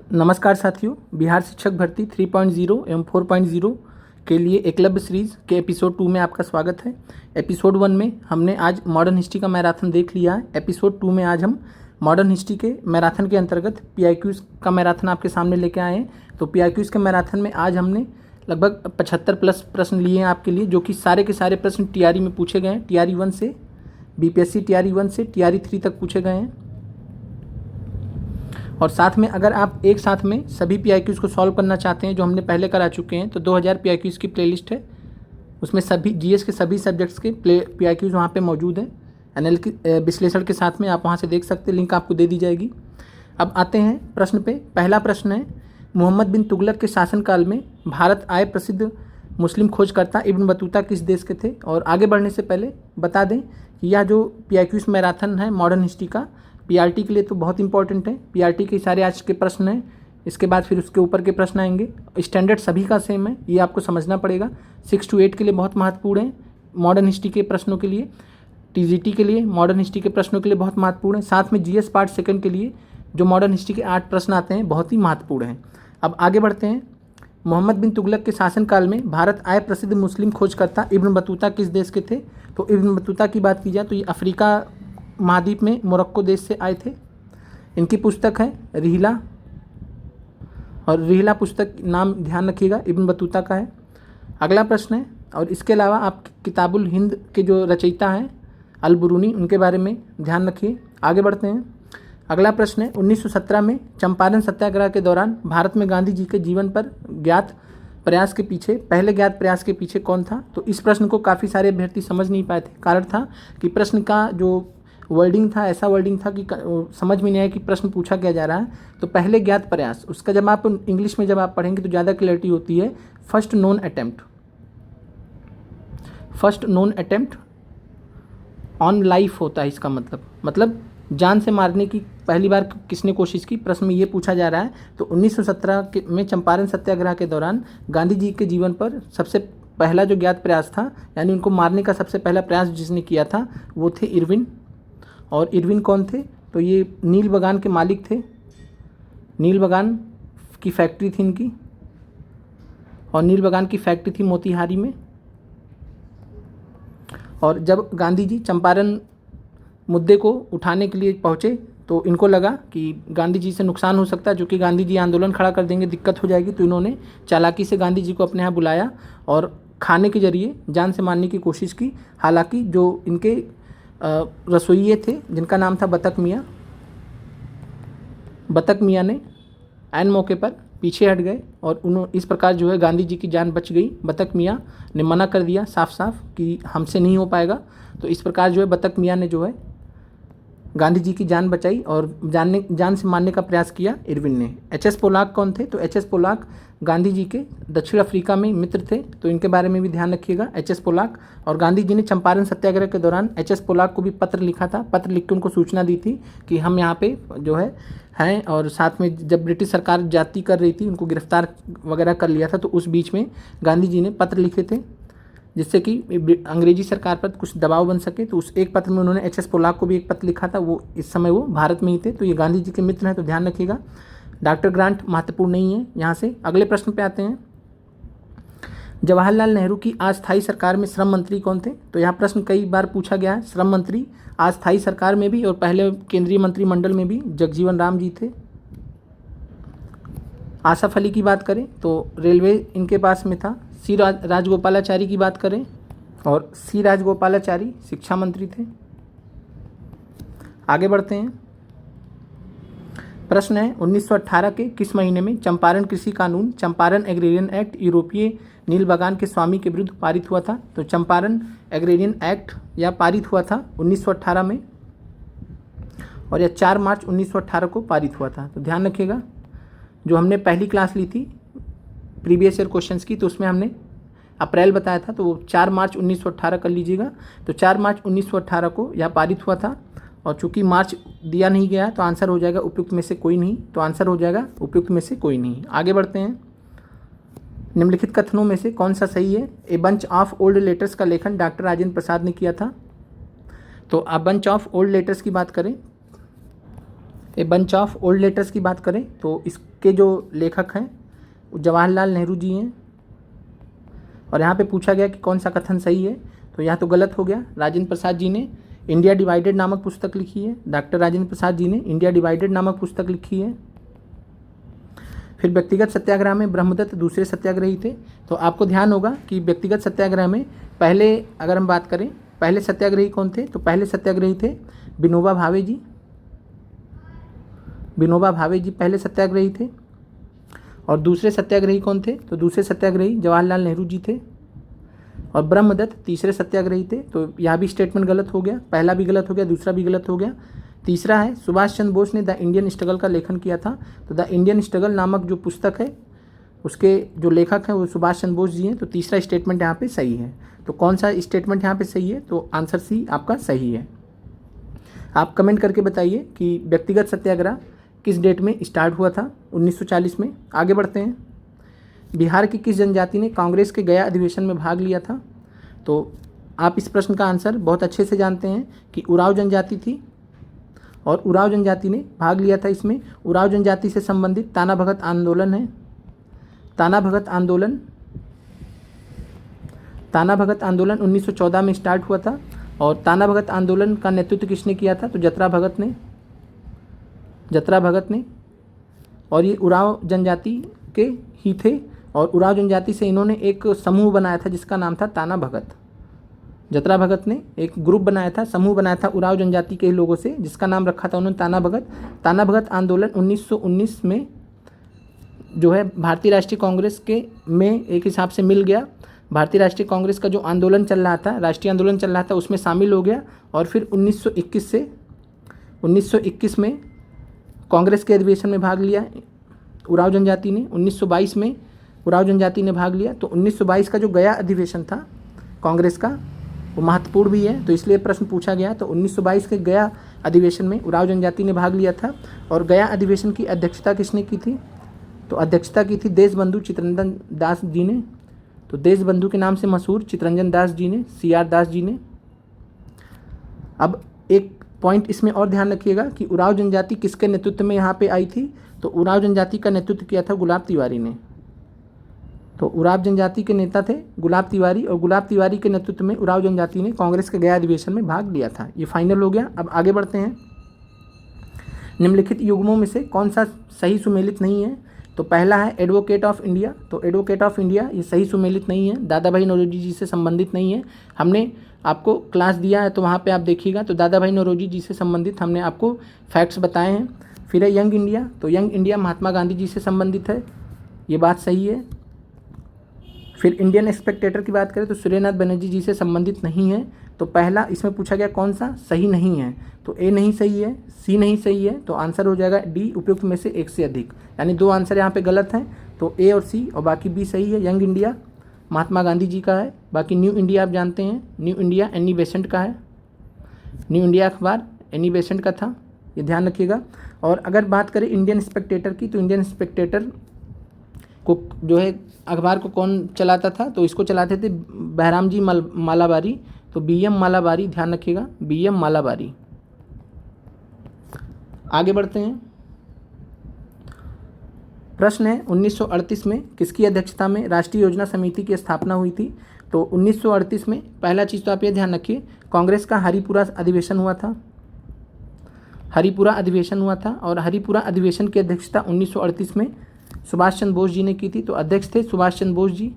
नमस्कार साथियों, बिहार शिक्षक भर्ती 3.0 एवं 4.0 के लिए एकलव्य सीरीज़ के एपिसोड 2 में आपका स्वागत है। एपिसोड 1 में हमने आज मॉडर्न हिस्ट्री का मैराथन देख लिया है। एपिसोड 2 में आज हम मॉडर्न हिस्ट्री के मैराथन के अंतर्गत पीआईक्यूज़ का मैराथन आपके सामने लेके आए हैं। तो पीआईक्यूज़ के मैराथन में आज हमने लगभग 75 प्लस प्रश्न लिए हैं आपके लिए, जो कि सारे के सारे प्रश्न टीआरई में पूछे गए हैं। टीआरई 1 से बीपीएससी टीआरई 1 से टीआरई 3 तक पूछे गए हैं। और साथ में अगर आप एक साथ में सभी पीआईक्यूज़ को सॉल्व करना चाहते हैं, जो हमने पहले करा चुके हैं, तो 2000 पीआईक्यूज़ की प्लेलिस्ट है। उसमें सभी जीएस के सभी सब्जेक्ट्स के पीआईक्यूज़ वहाँ पे मौजूद हैं। एनएल की विश्लेषण के साथ में आप वहाँ से देख सकते हैं, लिंक आपको दे दी जाएगी। अब आते हैं प्रश्न पे। पहला प्रश्न है, मोहम्मद बिन तुगलक के शासनकाल में भारत आए प्रसिद्ध मुस्लिम खोजकर्ता इब्न बतूता किस देश के थे? और आगे बढ़ने से पहले बता दें कि यह जो पीआईक्यूज़ मैराथन है मॉडर्न हिस्ट्री का, पीआरटी के लिए तो बहुत इंपॉर्टेंट है। पीआरटी के सारे आज के प्रश्न हैं, इसके बाद फिर उसके ऊपर के प्रश्न आएंगे। स्टैंडर्ड सभी का सेम है, ये आपको समझना पड़ेगा। 6 to 8 के लिए बहुत महत्वपूर्ण है मॉडर्न हिस्ट्री के प्रश्नों के लिए। टीजीटी के लिए मॉडर्न हिस्ट्री के प्रश्नों के लिए बहुत महत्वपूर्ण है। साथ में जीएस पार्ट सेकंड के लिए जो मॉडर्न हिस्ट्री के 8 प्रश्न आते हैं, बहुत ही महत्वपूर्ण हैं। अब आगे बढ़ते हैं। मोहम्मद बिन तुगलक के शासनकाल में भारत आए प्रसिद्ध मुस्लिम खोजकर्ता इब्न बतूता किस देश के थे? तो इब्न बतूता की बात की जाए तो ये अफ्रीका महाद्वीप में मोरक्को देश से आए थे। इनकी पुस्तक है रिहला, और रिहला पुस्तक नाम ध्यान रखिएगा इब्न बतूता का है। अगला प्रश्न है, और इसके अलावा आप किताबुल हिंद के जो रचयिता हैं अल बुरूनी, उनके बारे में ध्यान रखिए। आगे बढ़ते हैं। अगला प्रश्न है, 1917 में चंपारण सत्याग्रह के दौरान भारत में गांधी जी के जीवन पर ज्ञात प्रयास के पीछे, पहले ज्ञात प्रयास के पीछे कौन था? तो इस प्रश्न को काफ़ी सारे अभ्यर्थी समझ नहीं पाए थे। कारण था कि प्रश्न का जो वर्डिंग था, ऐसा वर्डिंग था कि समझ में नहीं आया कि प्रश्न पूछा क्या जा रहा है। तो पहले ज्ञात प्रयास, उसका जब आप इंग्लिश में जब आप पढ़ेंगे तो ज़्यादा क्लैरिटी होती है। First known attempt, first known attempt on life होता है इसका मतलब जान से मारने की पहली बार किसने कोशिश की, प्रश्न में ये पूछा जा रहा है। तो 1917 में चंपारण सत्याग्रह के दौरान गांधी जी के जीवन पर सबसे पहला जो ज्ञात प्रयास था, यानी उनको मारने का सबसे पहला प्रयास जिसने किया था, वो थे इरविन। और इरविन कौन थे? तो ये नील बगान के मालिक थे। नील बगान की फैक्ट्री थी इनकी, और नील बगान की फैक्ट्री थी मोतिहारी में। और जब गांधी जी चंपारण मुद्दे को उठाने के लिए पहुँचे तो इनको लगा कि गांधी जी से नुकसान हो सकता है, जो कि गांधी जी आंदोलन खड़ा कर देंगे, दिक्कत हो जाएगी। तो इन्होंने चालाकी से गांधी जी को अपने यहाँ बुलाया और खाने के जरिए जान से मारने की कोशिश की। हालांकि जो इनके रसोइये थे, जिनका नाम था बतक मियाँ, बतक मियाँ ने ऐन मौके पर पीछे हट गए और इस प्रकार जो है गांधी जी की जान बच गई। बतक मियाँ ने मना कर दिया साफ साफ कि हमसे नहीं हो पाएगा। तो इस प्रकार जो है बतक मियाँ ने जो है गांधी जी की जान बचाई और जान से मारने का प्रयास किया इरविन ने। एच.एस. पोलाक कौन थे? तो एच.एस. पोलाक गांधी जी के दक्षिण अफ्रीका में मित्र थे, तो इनके बारे में भी ध्यान रखिएगा। एच.एस. पोलाक, और गांधी जी ने चंपारण सत्याग्रह के दौरान एच.एस. पोलाक को भी पत्र लिखा था। पत्र लिख के उनको सूचना दी थी कि हम यहाँ पे जो है हैं, और साथ में जब ब्रिटिश सरकार जाती कर रही थी, उनको गिरफ्तार वगैरह कर लिया था, तो उस बीच में गांधी जी ने पत्र लिखे थे जिससे कि अंग्रेजी सरकार पर कुछ दबाव बन सके। तो उस एक पत्र में उन्होंने एच.एस. पोलाक को भी एक पत्र लिखा था। वो इस समय वो भारत में ही थे, तो ये गांधी जी के मित्र हैं, तो ध्यान रखिएगा। डॉक्टर ग्रांट महत्वपूर्ण नहीं है यहाँ से। अगले प्रश्न पे आते हैं। जवाहरलाल नेहरू की अस्थायी सरकार में श्रम मंत्री कौन थे? तो यहाँ प्रश्न कई बार पूछा गया है। श्रम मंत्री अस्थायी सरकार में भी और पहले केंद्रीय मंत्रिमंडल में भी जगजीवन राम जी थे। आसफ अली की बात करें तो रेलवे इनके पास में था। सी राजगोपालाचारी की बात करें, और सी राजगोपालाचारी शिक्षा मंत्री थे। आगे बढ़ते हैं। प्रश्न है, 1918 के किस महीने में चंपारण कृषि कानून, चंपारण एग्रेरियन एक्ट यूरोपीय नील बगान के स्वामी के विरुद्ध पारित हुआ था? तो चंपारण एग्रेरियन एक्ट यह पारित हुआ था 1918 में, और यह 4 मार्च 1918 को पारित हुआ था। तो ध्यान रखिएगा, जो हमने पहली क्लास ली थी प्रीवियस ईयर क्वेश्चंस की, तो उसमें हमने अप्रैल बताया था, तो वो 4 मार्च 1918 कर लीजिएगा। तो 4 मार्च 1918 को यह पारित हुआ था, और चूंकि मार्च दिया नहीं गया तो आंसर हो जाएगा उपयुक्त में से कोई नहीं। तो आंसर हो जाएगा उपयुक्त में से कोई नहीं। आगे बढ़ते हैं। निम्नलिखित कथनों में से कौन सा सही है? A bunch of old letters का लेखन डॉक्टर राजेंद्र प्रसाद ने किया था। तो a bunch of old letters की बात करें a bunch of old letters की बात करें तो इसके जो लेखक हैं वो जवाहरलाल नेहरू जी हैं। और यहाँ पे पूछा गया कि कौन सा कथन सही है, तो यहाँ तो गलत हो गया। राजेंद्र प्रसाद जी ने इंडिया डिवाइडेड नामक पुस्तक लिखी है। डॉक्टर राजेंद्र प्रसाद जी ने इंडिया डिवाइडेड नामक पुस्तक लिखी है। फिर व्यक्तिगत सत्याग्रह में ब्रह्मदत्त दूसरे सत्याग्रही थे। तो आपको ध्यान होगा कि व्यक्तिगत सत्याग्रह में पहले अगर हम बात करें पहले सत्याग्रही कौन थे, तो पहले सत्याग्रही थे विनोबा भावे जी। विनोबा भावे जी पहले सत्याग्रही थे। और दूसरे सत्याग्रही कौन थे, तो दूसरे सत्याग्रही जवाहरलाल नेहरू जी थे। और ब्रह्मदत्त तीसरे सत्याग्रही थे। तो यहाँ भी स्टेटमेंट गलत हो गया, पहला भी गलत हो गया, दूसरा भी गलत हो गया। तीसरा है सुभाष चंद्र बोस ने द इंडियन स्ट्रगल का लेखन किया था। तो द इंडियन स्ट्रगल नामक जो पुस्तक है उसके जो लेखक हैं वो सुभाष चंद्र बोस जी हैं। तो तीसरा स्टेटमेंट यहाँ पे सही है। तो कौन सा स्टेटमेंट यहाँ पे सही है, तो आंसर सी आपका सही है। आप कमेंट करके बताइए कि व्यक्तिगत सत्याग्रह किस डेट में स्टार्ट हुआ था, 1940 में। आगे बढ़ते हैं। बिहार की किस जनजाति ने कांग्रेस के गया अधिवेशन में भाग लिया था, तो आप इस प्रश्न का आंसर बहुत अच्छे से जानते हैं कि उराव जनजाति थी। और उराव जनजाति ने भाग लिया था इसमें। उराव जनजाति से संबंधित ताना भगत आंदोलन है। ताना भगत आंदोलन 1914 में स्टार्ट हुआ था। और ताना भगत आंदोलन का नेतृत्व किसने किया था, तो जतरा भगत ने। और ये उराव जनजाति के ही थे। और उराव जनजाति से इन्होंने एक समूह बनाया था जिसका नाम था ताना भगत। जतरा भगत ने एक ग्रुप बनाया था, समूह बनाया था उराव जनजाति के लोगों से, जिसका नाम रखा था उन्होंने ताना भगत। ताना भगत आंदोलन 1919 में जो है भारतीय राष्ट्रीय कांग्रेस के में एक हिसाब से मिल गया। भारतीय राष्ट्रीय कांग्रेस का जो आंदोलन चल रहा था, राष्ट्रीय आंदोलन चल रहा था, उसमें शामिल हो गया। और फिर 1921 में कांग्रेस के अधिवेशन में भाग लिया उराव जनजाति ने। 1922 में उराव जनजाति ने भाग लिया। तो 1922 का जो गया अधिवेशन था कांग्रेस का वो महत्वपूर्ण भी है, तो इसलिए प्रश्न पूछा गया। तो 1922 के गया अधिवेशन में उराव जनजाति ने भाग लिया था। और गया अधिवेशन की अध्यक्षता किसने की थी, तो अध्यक्षता की थी देशबंधु चित्तरंजन दास जी ने। तो देशबंधु के नाम से मशहूर चित्तरंजन दास जी ने, CR दास जी ने। अब एक पॉइंट इसमें और ध्यान रखिएगा कि उराव जनजाति किसके नेतृत्व में यहाँ पे आई थी, तो उराव जनजाति का नेतृत्व किया था गुलाब तिवारी ने। तो उराव जनजाति के नेता थे गुलाब तिवारी। और गुलाब तिवारी के नेतृत्व में उराव जनजाति ने कांग्रेस के गया अधिवेशन में भाग लिया था। ये फाइनल हो गया। अब आगे बढ़ते हैं। निम्नलिखित युग्मों में से कौन सा सही सुमेलित नहीं है, तो पहला है एडवोकेट ऑफ इंडिया। तो एडवोकेट ऑफ इंडिया ये सही सुमेलित नहीं है, दादा भाई नौरोजी जी से संबंधित नहीं है। हमने आपको क्लास दिया है तो वहाँ पे आप देखिएगा, तो दादा भाई नौरोजी जी से संबंधित हमने आपको फैक्ट्स बताए हैं। फिर है यंग इंडिया। तो यंग इंडिया महात्मा गांधी जी से संबंधित है, ये बात सही है। फिर इंडियन स्पेक्टेटर की बात करें तो सूर्यनाथ बनर्जी जी से संबंधित नहीं है। तो पहला इसमें पूछा गया कौन सा सही नहीं है, तो ए नहीं सही है, सी नहीं सही है, तो आंसर हो जाएगा डी उपयुक्त में से एक से अधिक। यानी दो आंसर यहाँ पे गलत हैं, तो ए और सी, और बाकी बी सही है। यंग इंडिया महात्मा गांधी जी का है। बाकी न्यू इंडिया आप जानते हैं, न्यू इंडिया एनी बेसेंट का है। न्यू इंडिया अखबार एनी बेसेंट का था, ये ध्यान रखिएगा। और अगर बात करें इंडियन स्पेक्टेटर की, तो इंडियन स्पेक्टेटर को जो है अखबार को कौन चलाता था, तो इसको चलाते थे बहराम जी मालाबारी। तो BM मालाबारी, ध्यान रखिएगा, BM मालाबारी। आगे बढ़ते हैं। प्रश्न है 1938 में किसकी अध्यक्षता में राष्ट्रीय योजना समिति की स्थापना हुई थी। तो 1938 में पहला चीज़ तो आप ये ध्यान रखिए, कांग्रेस का हरिपुरा अधिवेशन हुआ था। हरिपुरा अधिवेशन हुआ था और हरिपुरा अधिवेशन की अध्यक्षता 1938 में सुभाष चंद्र बोस जी ने की थी। तो अध्यक्ष थे सुभाष चंद्र बोस जी।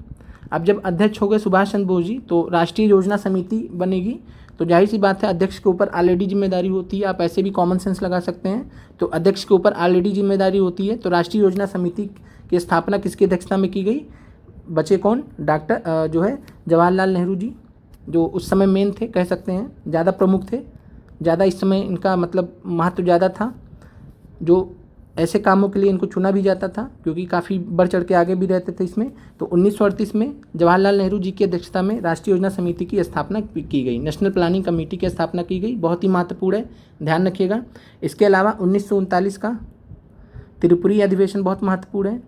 अब जब अध्यक्ष हो गए सुभाष चंद्र बोस जी, तो राष्ट्रीय योजना समिति बनेगी। तो जाहिर सी बात है अध्यक्ष के ऊपर ऑलरेडी जिम्मेदारी होती है, आप ऐसे भी कॉमन सेंस लगा सकते हैं। तो अध्यक्ष के ऊपर ऑलरेडी जिम्मेदारी होती है। तो राष्ट्रीय योजना समिति की स्थापना किसकी अध्यक्षता में की गई, बचे कौन, डॉक्टर जो है जवाहरलाल नेहरू जी, जो उस समय मेन थे, कह सकते हैं ज़्यादा प्रमुख थे, ज़्यादा इस समय इनका मतलब महत्व ज़्यादा था। जो ऐसे कामों के लिए इनको चुना भी जाता था, क्योंकि काफ़ी बढ़ चढ़ के आगे भी रहते थे इसमें। तो 1938 में जवाहरलाल नेहरू जी की अध्यक्षता में राष्ट्रीय योजना समिति की स्थापना की गई, नेशनल प्लानिंग कमेटी की स्थापना की गई। बहुत ही महत्वपूर्ण है, ध्यान रखिएगा। इसके अलावा 1939 का त्रिपुरी अधिवेशन बहुत महत्वपूर्ण है।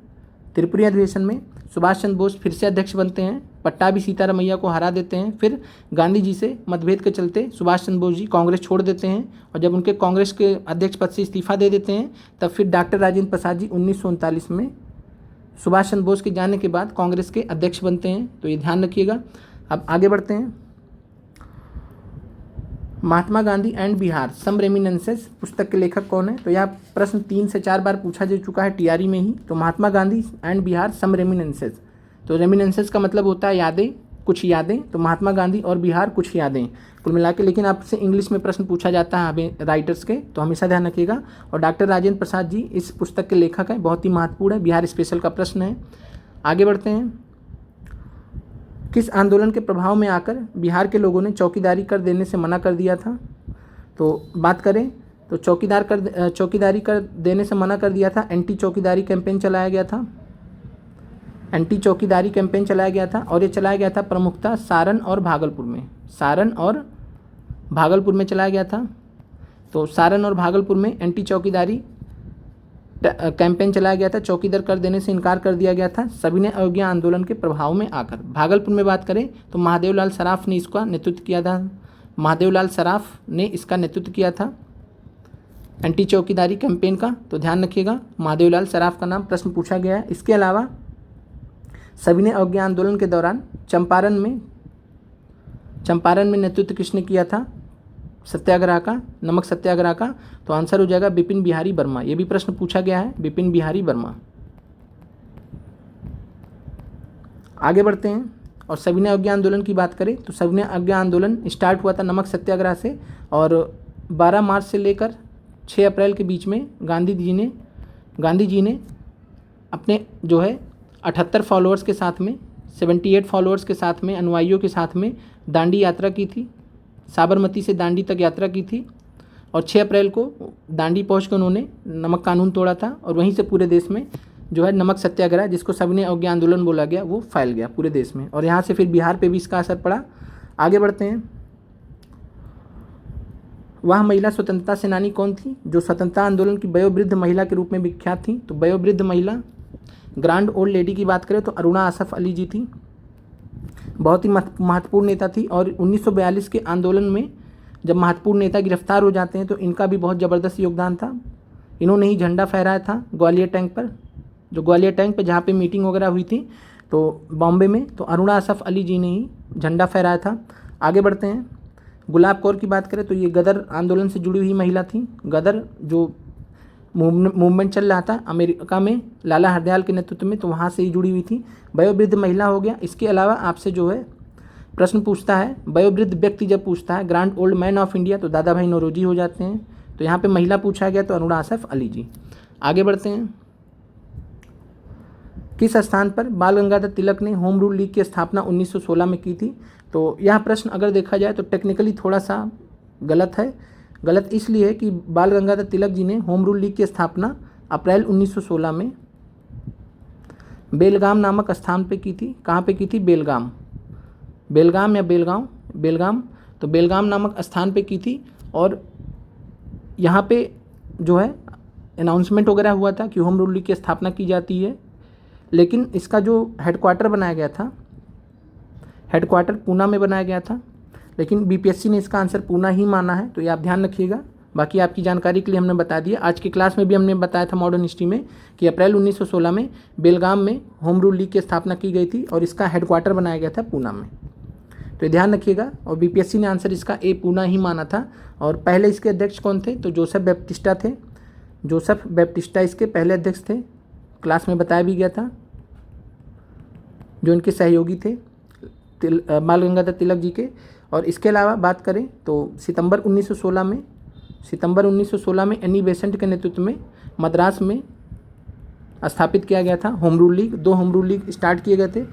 त्रिपुरी अधिवेशन में सुभाष चंद्र बोस फिर से अध्यक्ष बनते हैं, पट्टाभी सीतारामैया को हरा देते हैं। फिर गांधी जी से मतभेद के चलते सुभाष चंद्र बोस जी कांग्रेस छोड़ देते हैं और जब उनके कांग्रेस के अध्यक्ष पद से इस्तीफा दे देते हैं तब फिर डॉक्टर राजेंद्र प्रसाद जी 1939 में सुभाष चंद्र बोस के जाने के बाद कांग्रेस के अध्यक्ष बनते हैं। तो ये ध्यान रखिएगा। अब आगे बढ़ते हैं। महात्मा गांधी एंड बिहार सम रेमिनेंसेस पुस्तक के लेखक कौन है? तो यह प्रश्न 3 से 4 बार पूछा जा चुका है टीआरई में ही। तो महात्मा गांधी एंड बिहार सम रेमिनेंसेस, तो रेमिनेंसेस का मतलब होता है यादें, कुछ यादें। तो महात्मा गांधी और बिहार कुछ यादें कुल मिला के। लेकिन आपसे इंग्लिश में प्रश्न पूछा जाता है हमें राइटर्स के, तो हमेशा ध्यान रखिएगा। और डॉक्टर राजेंद्र प्रसाद जी इस पुस्तक के लेखक हैं, बहुत ही महत्वपूर्ण है, बिहार स्पेशल का प्रश्न है। आगे बढ़ते हैं। किस आंदोलन के प्रभाव में आकर बिहार के लोगों ने चौकीदारी कर देने से मना कर दिया था? तो बात करें तो चौकीदारी कर देने से मना कर दिया था, एंटी चौकीदारी कैंपेन चलाया गया था। एंटी चौकीदारी कैंपेन चलाया गया था और ये चलाया गया था प्रमुखतः सारण और भागलपुर में। सारण और भागलपुर में चलाया गया था। तो सारण और भागलपुर में एंटी चौकीदारी कैंपेन चलाया गया था। चौकीदार कर देने से इनकार कर दिया गया था सविनय अवज्ञा आंदोलन के प्रभाव में आकर। भागलपुर में बात करें तो महादेवलाल सराफ ने इसका नेतृत्व किया था। महादेवलाल सराफ ने इसका नेतृत्व किया था एंटी चौकीदारी कैंपेन का। तो ध्यान रखिएगा, महादेवलाल सराफ का नाम प्रश्न पूछा गया है। इसके अलावा सविनय अवज्ञा आंदोलन के दौरान चंपारण में नेतृत्व किसने किया था सत्याग्रह का, नमक सत्याग्रह का? तो आंसर हो जाएगा बिपिन बिहारी वर्मा। ये भी प्रश्न पूछा गया है, बिपिन बिहारी वर्मा। आगे बढ़ते हैं और सविनय अवज्ञा आंदोलन की बात करें तो सविनय अवज्ञा आंदोलन स्टार्ट हुआ था नमक सत्याग्रह से और 12 मार्च से लेकर 6 अप्रैल के बीच में गांधी जी ने अपने जो है 78 फॉलोअर्स के साथ में 78 फॉलोअर्स के साथ में अनुयायियों के साथ में दांडी यात्रा की थी। साबरमती से दांडी तक यात्रा की थी और 6 अप्रैल को दांडी पहुंचकर उन्होंने नमक कानून तोड़ा था और वहीं से पूरे देश में जो है नमक सत्याग्रह, जिसको सविनय अवज्ञा आंदोलन बोला गया, वो फैल गया पूरे देश में और यहाँ से फिर बिहार पे भी इसका असर पड़ा। आगे बढ़ते हैं। वह महिला स्वतंत्रता सेनानी कौन थी जो स्वतंत्रता आंदोलन की वयोवृद्ध महिला के रूप में विख्यात थी? तो वयोवृद्ध महिला, ग्रांड ओल्ड लेडी की बात करें तो अरुणा आसफ अली जी थी। बहुत ही महत्वपूर्ण नेता थी और 1942 के आंदोलन में जब महत्वपूर्ण नेता गिरफ्तार हो जाते हैं तो इनका भी बहुत ज़बरदस्त योगदान था। इन्होंने ही झंडा फहराया था ग्वालियर टैंक पर, जो ग्वालियर टैंक पर जहाँ पे मीटिंग वगैरह हुई थी तो बॉम्बे में, तो अरुणा आसफ अली जी ने ही झंडा फहराया था। आगे बढ़ते हैं। गुलाब कौर की बात करें तो ये गदर आंदोलन से जुड़ी हुई महिला थी। गदर जो मूवमेंट चल रहा था अमेरिका में लाला हरदयाल के नेतृत्व में, तो वहाँ से ही जुड़ी हुई थी। वयोवृद्ध महिला हो गया। इसके अलावा आपसे जो है प्रश्न पूछता है, वयोवृद्ध व्यक्ति जब पूछता है grand old man of India, तो दादा भाई नौरोजी हो जाते हैं। तो यहाँ पे महिला पूछा गया तो अरुणा आसफ अली जी। आगे बढ़ते हैं। किस स्थान पर बाल गंगाधर तिलक ने होम रूल लीग की स्थापना 1916 में की थी? तो यह प्रश्न अगर देखा जाए तो टेक्निकली थोड़ा सा गलत है। गलत इसलिए है कि बाल गंगाधर तिलक जी ने होम रूल लीग की स्थापना अप्रैल 1916 में बेलगाम नामक स्थान पे की थी। कहाँ पे की थी? बेलगाम या बेलगाम, तो बेलगाम नामक स्थान पे की थी और यहाँ पे जो है अनाउंसमेंट वगैरह हुआ था कि होम रूल लीग की स्थापना की जाती है। लेकिन इसका जो हेडक्वार्टर बनाया गया था, हेडक्वार्टर पूना में बनाया गया था, लेकिन बीपीएससी ने इसका आंसर पूना ही माना है। तो ये आप ध्यान रखिएगा। बाकी आपकी जानकारी के लिए हमने बता दिया। आज की क्लास में भी हमने बताया था मॉडर्न हिस्ट्री में कि अप्रैल 1916 में बेलगाम में होम रूल लीग की स्थापना की गई थी और इसका हेडक्वार्टर बनाया गया था पूना में। तो ध्यान रखिएगा। और बीपीएससी ने आंसर इसका ए पूना ही माना था। और पहले इसके अध्यक्ष कौन थे? तो जोसेफ बैप्टिस्टा थे। जोसेफ बैप्टिस्टा इसके पहले अध्यक्ष थे, क्लास में बताया भी गया था, जो इनके सहयोगी थे बाल गंगाधर तिलक जी के। और इसके अलावा बात करें तो सितंबर 1916 में एनी बेसेंट के नेतृत्व में मद्रास में स्थापित किया गया था home rule league. 2 home rule league start किए गए थे।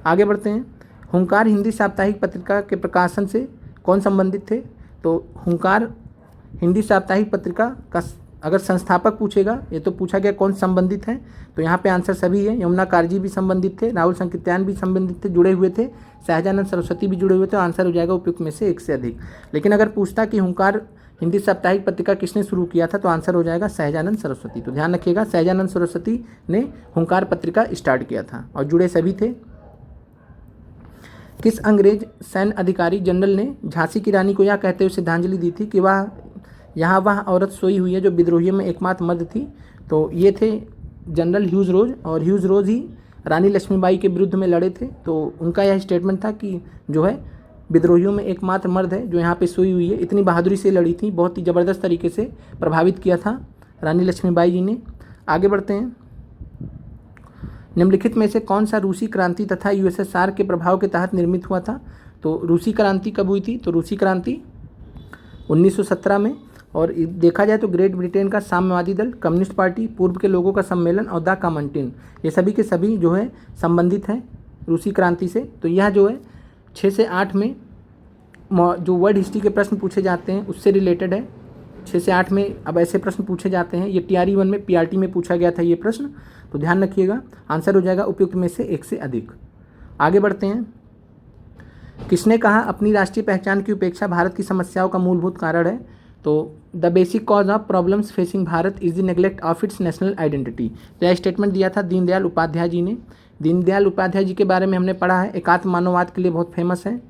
आगे बढ़ते हैं। हुंकार हिंदी साप्ताहिक पत्रिका के प्रकाशन से कौन संबंधित थे? तो हुंकार हिंदी साप्ताहिक पत्रिका का अगर संस्थापक पूछेगा, ये तो पूछा गया कौन संबंधित है, तो यहाँ पे आंसर सभी है। यमुना कारजी भी संबंधित थे, राहुल संकीर्त्यायन भी संबंधित थे, जुड़े हुए थे, सहजानंद सरस्वती भी जुड़े हुए थे। आंसर हो जाएगा उपयुक्त में से एक से अधिक। लेकिन अगर पूछता कि हुंकार हिंदी साप्ताहिक पत्रिका किसने शुरू किया था? तो आंसर हो जाएगा सहजानंद सरस्वती। तो ध्यान रखिएगा, सहजानंद सरस्वती ने हुंकार पत्रिका स्टार्ट किया था और जुड़े सभी थे। किस अंग्रेज सैन्य अधिकारी जनरल ने झांसी की रानी को यह कहते हुए श्रद्धांजलि दी थी कि वह औरत सोई हुई है जो विद्रोहियों में एकमात्र मर्द थी? तो ये थे जनरल ह्यूज रोज, और ह्यूज रोज ही रानी लक्ष्मीबाई के विरुद्ध में लड़े थे। तो उनका यह स्टेटमेंट था कि जो है विद्रोहियों में एकमात्र मर्द है जो यहाँ पे सोई हुई है। इतनी बहादुरी से लड़ी थी, बहुत ही ज़बरदस्त तरीके से प्रभावित किया था रानी लक्ष्मीबाई जी ने। आगे बढ़ते हैं। निम्नलिखित में से कौन सा रूसी क्रांति तथा यूएसएसआर के प्रभाव के तहत निर्मित हुआ था? तो रूसी क्रांति कब हुई थी? तो रूसी क्रांति 1917 में। और देखा जाए तो ग्रेट ब्रिटेन का साम्यवादी दल, कम्युनिस्ट पार्टी, पूर्व के लोगों का सम्मेलन और द कॉमनटीन, ये सभी के सभी जो है संबंधित हैं रूसी क्रांति से। तो यह जो है 6 से 8 में जो वर्ल्ड हिस्ट्री के प्रश्न पूछे जाते हैं उससे रिलेटेड है। 6 से 8 में अब ऐसे प्रश्न पूछे जाते हैं। ये TRE 1 में PRT में पूछा गया था ये प्रश्न, तो ध्यान रखिएगा। आंसर हो जाएगा उपयुक्त में से एक से अधिक। आगे बढ़ते हैं। किसने कहा अपनी राष्ट्रीय पहचान की उपेक्षा भारत की समस्याओं का मूलभूत कारण है? तो the basic cause of problems facing Bharat is the neglect of its national identity. तो यह स्टेटमेंट दिया था दीनदयाल उपाध्याय जी ने। दीनदयाल उपाध्याय जी के बारे में हमने पढ़ा है, एकात्म मानववाद के लिए बहुत फेमस है,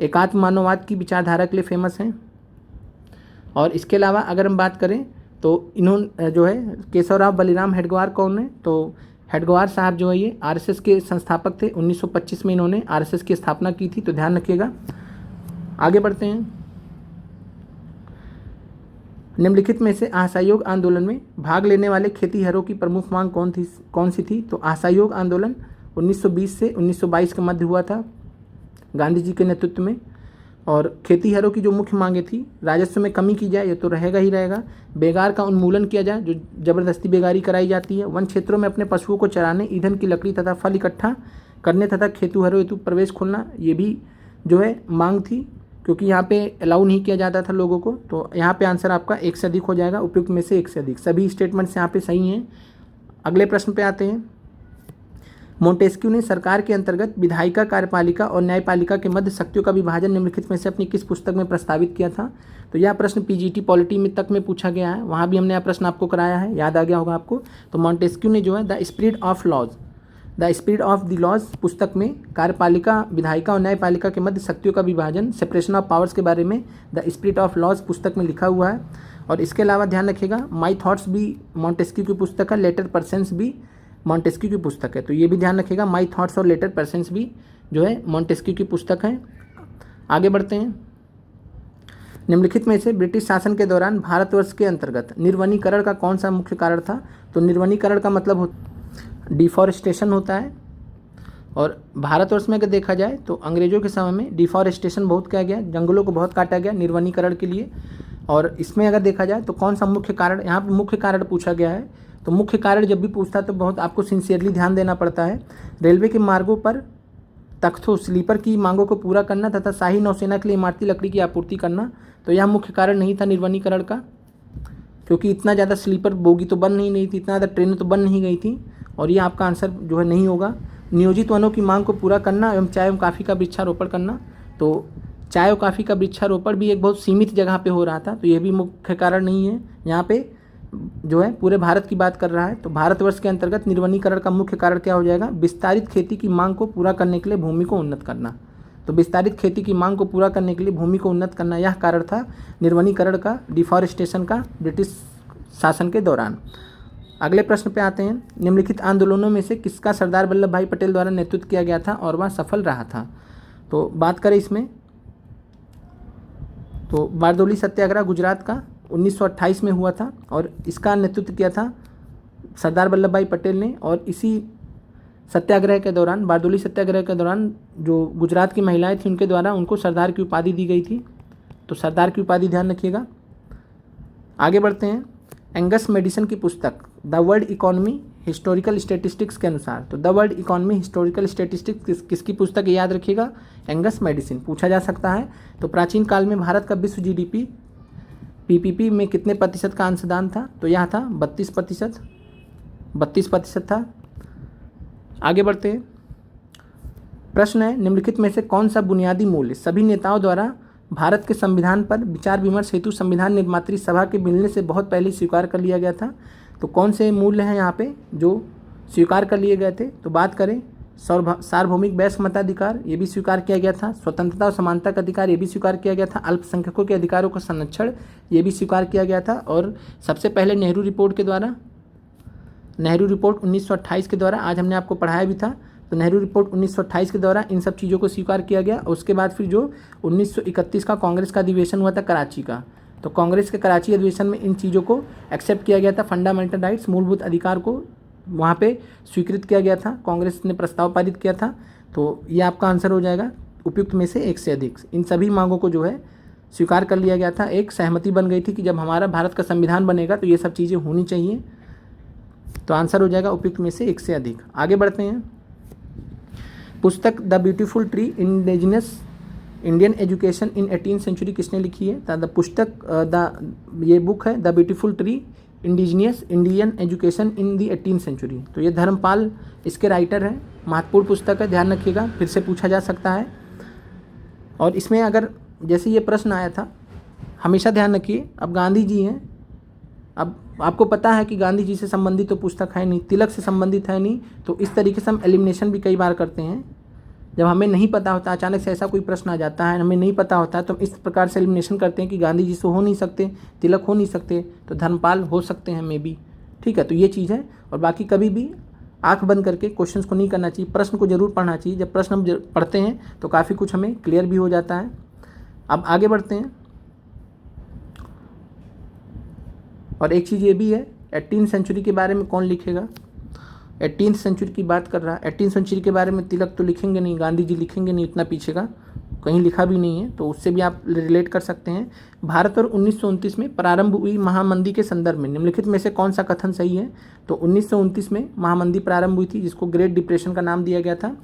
एकात्म मानववाद की विचारधारा के लिए फेमस है। और इसके अलावा अगर हम बात करें तो इन्होंने जो है केशवराव बलिराम हेडगेवार कौन है? तो हेडगेवार साहब जो है ये RSS के संस्थापक थे। 1925 में इन्होंने RSS की स्थापना की थी, तो ध्यान रखिएगा। आगे बढ़ते हैं। निम्नलिखित में से असहयोग आंदोलन में भाग लेने वाले खेतीहरों की प्रमुख मांग कौन सी थी? तो असहयोग आंदोलन 1920 से 1922 के मध्य हुआ था गांधी जी के नेतृत्व में। और खेतीहरों की जो मुख्य मांगें थी, राजस्व में कमी की जाए, ये तो रहेगा ही रहेगा। बेगार का उन्मूलन किया जाए, जो ज़बरदस्ती बेगारी कराई जाती है। वन क्षेत्रों में अपने पशुओं को चराने, ईंधन की लकड़ी तथा फल इकट्ठा करने तथा खेतीहरों हेतु प्रवेश खोलना, ये भी जो है मांग थी, क्योंकि यहाँ पे अलाउ नहीं किया जाता था लोगों को। तो यहाँ पे आंसर आपका एक से अधिक हो जाएगा, उपयुक्त में से एक से अधिक। सभी स्टेटमेंट्स यहाँ पे सही हैं। अगले प्रश्न पे आते हैं। मोंटेस्क्यू ने सरकार के अंतर्गत विधायिका, कार्यपालिका और न्यायपालिका के मध्य शक्तियों का विभाजन निम्नलिखित में से अपनी किस पुस्तक में प्रस्तावित किया था? तो यह प्रश्न PGT पॉलिटी में तक में पूछा गया है, वहाँ भी हमने यह प्रश्न आपको कराया है, याद आ गया होगा आपको। तो मोंटेस्क्यू ने जो है the spirit of the laws पुस्तक में कार्यपालिका, विधायिका और न्यायपालिका के मध्य शक्तियों का विभाजन, सेपरेशन ऑफ पावर्स के बारे में द स्पिरिट ऑफ लॉज पुस्तक में लिखा हुआ है। और इसके अलावा ध्यान रखिएगा, माई थॉट्स भी मोंटेस्क्यू की पुस्तक है, लेटर पर्सन्स भी मोंटेस्क्यू की पुस्तक है। तो ये भी ध्यान रखिएगा, माई थॉट्स और लेटर पर्सन्स भी जो है मोंटेस्क्यू की पुस्तक है। आगे बढ़ते हैं। निम्नलिखित में से ब्रिटिश शासन के दौरान भारतवर्ष के अंतर्गत निर्वनीकरण का कौन सा मुख्य कारण था? तो निर्वनीकरण का मतलब डिफॉरेस्टेशन होता है। और भारतवर्ष में अगर देखा जाए तो अंग्रेजों के समय में डिफॉरेस्टेशन बहुत किया गया, जंगलों को बहुत काटा गया निर्वनीकरण के लिए। और इसमें अगर देखा जाए तो कौन सा मुख्य कारण, यहाँ पर मुख्य कारण पूछा गया है। तो मुख्य कारण जब भी पूछता है तो बहुत आपको सिंसियरली ध्यान देना पड़ता है। रेलवे के मार्गों पर तख्तों, स्लीपर की मांगों को पूरा करना तथा शाही नौसेना के लिए इमारती लकड़ी की आपूर्ति करना। तो यह मुख्य कारण नहीं था निर्वनीकरण का, क्योंकि इतना ज़्यादा स्लीपर बोगी तो बन नहीं थी, इतना ज़्यादा ट्रेनें तो बन नहीं गई थी। और ये आपका आंसर जो है नहीं होगा। नियोजित वनों की मांग को पूरा करना एवं चाय एवं काफ़ी का वृक्षारोपण करना। तो चाय और काफ़ी का वृक्षारोपण भी एक बहुत सीमित जगह पे हो रहा था, तो ये भी मुख्य कारण नहीं है। यहाँ पे जो है पूरे भारत की बात कर रहा है। तो भारतवर्ष के अंतर्गत निर्वनीकरण का मुख्य कारण क्या हो जाएगा? विस्तारित खेती की मांग को पूरा करने के लिए भूमि को उन्नत करना। तो विस्तारित खेती की मांग को पूरा करने के लिए भूमि को उन्नत करना, यह कारण था निर्वनीकरण का, डिफॉरेस्टेशन का ब्रिटिश शासन के दौरान। अगले प्रश्न पे आते हैं। निम्नलिखित आंदोलनों में से किसका सरदार वल्लभ भाई पटेल द्वारा नेतृत्व किया गया था और वह सफल रहा था? तो बात करें इसमें तो बारदौली सत्याग्रह गुजरात का 1928 में हुआ था और इसका नेतृत्व किया था सरदार वल्लभ भाई पटेल ने। और इसी सत्याग्रह के दौरान, बारदौली सत्याग्रह के दौरान जो गुजरात की महिलाएं थी उनके द्वारा उनको सरदार की उपाधि दी गई थी। तो सरदार की उपाधि ध्यान रखिएगा। आगे बढ़ते हैं। एंगस मेडिसन की पुस्तक the world economy historical statistics के अनुसार, तो the world economy historical statistics किसकी पुस्तक है? याद रखिएगा, एंगस मेडिसन पूछा जा सकता है। तो प्राचीन काल में भारत का विश्व GDP PPP में कितने प्रतिशत का अंशदान था? तो यह था 32% था। आगे बढ़ते हैं। प्रश्न है, निम्नलिखित में से कौन सा बुनियादी मूल्य सभी नेताओं द्वारा भारत के संविधान पर विचार विमर्श हेतु संविधान निर्मात्री सभा के मिलने से बहुत पहले स्वीकार कर लिया गया था। तो कौन से मूल्य हैं यहाँ पे जो स्वीकार कर लिए गए थे? तो बात करें सार्वभौमिक वयस्क मताधिकार, ये भी स्वीकार किया गया था। स्वतंत्रता और समानता का अधिकार, ये भी स्वीकार किया गया था। अल्पसंख्यकों के अधिकारों का संरक्षण, ये भी स्वीकार किया गया था। और सबसे पहले नेहरू रिपोर्ट के द्वारा, नेहरू रिपोर्ट 1928 के द्वारा, आज हमने आपको पढ़ाया भी था, तो नेहरू रिपोर्ट 1928 के द्वारा इन सब चीज़ों को स्वीकार किया गया। और उसके बाद फिर जो 1931 का कांग्रेस का अधिवेशन हुआ था कराची का, तो कांग्रेस के कराची अधिवेशन में इन चीज़ों को एक्सेप्ट किया गया था। फंडामेंटल राइट्स, मूलभूत अधिकार को वहाँ पे स्वीकृत किया गया था, कांग्रेस ने प्रस्ताव पारित किया था। तो ये आपका आंसर हो जाएगा उपयुक्त में से एक से अधिक। इन सभी मांगों को जो है स्वीकार कर लिया गया था। एक सहमति बन गई थी कि जब हमारा भारत का संविधान बनेगा तो ये सब चीज़ें होनी चाहिए। तो आंसर हो जाएगा उपयुक्त में से एक से अधिक। आगे बढ़ते हैं। पुस्तक the beautiful tree indigenous Indian education in 18th century किसने लिखी है? द पुस्तक ये बुक है the beautiful tree indigenous Indian education in the 18th century. तो ये धर्मपाल इसके राइटर हैं। महत्वपूर्ण पुस्तक है, ध्यान रखिएगा, फिर से पूछा जा सकता है। और इसमें अगर जैसे ये प्रश्न आया था, हमेशा ध्यान रखिए, अब गांधी जी हैं, अब आपको पता है कि गांधी जी से संबंधित तो पुस्तक है नहीं, तिलक से संबंधित है नहीं, तो इस तरीके से हम एलिमिनेशन भी कई बार करते हैं। जब हमें नहीं पता होता, अचानक से ऐसा कोई प्रश्न आ जाता है, हमें नहीं पता होता, तो हम इस प्रकार से एलिमिनेशन करते हैं कि गांधी जी से हो नहीं सकते, तिलक हो नहीं सकते, तो धर्मपाल हो सकते हैं मे बी। ठीक है, तो ये चीज़ है। और बाकी कभी भी आंख बंद करके क्वेश्चंस को नहीं करना चाहिए, प्रश्न को जरूर पढ़ना चाहिए। जब प्रश्न हम पढ़ते हैं तो काफ़ी कुछ हमें क्लियर भी हो जाता है। अब आगे बढ़ते हैं। और एक चीज़ ये भी है, 18th सेंचुरी के बारे में कौन लिखेगा? 18th सेंचुरी की बात कर रहा है। 18th सेंचुरी के बारे में तिलक तो लिखेंगे नहीं, गांधी जी लिखेंगे नहीं, इतना पीछे का कहीं लिखा भी नहीं है, तो उससे भी आप रिलेट कर सकते हैं। भारत और 1929 में प्रारंभ हुई महामंदी के संदर्भ में निम्नलिखित में से कौन सा कथन सही है? तो 1929 में महामंदी प्रारंभ हुई थी, जिसको ग्रेट डिप्रेशन का नाम दिया गया था।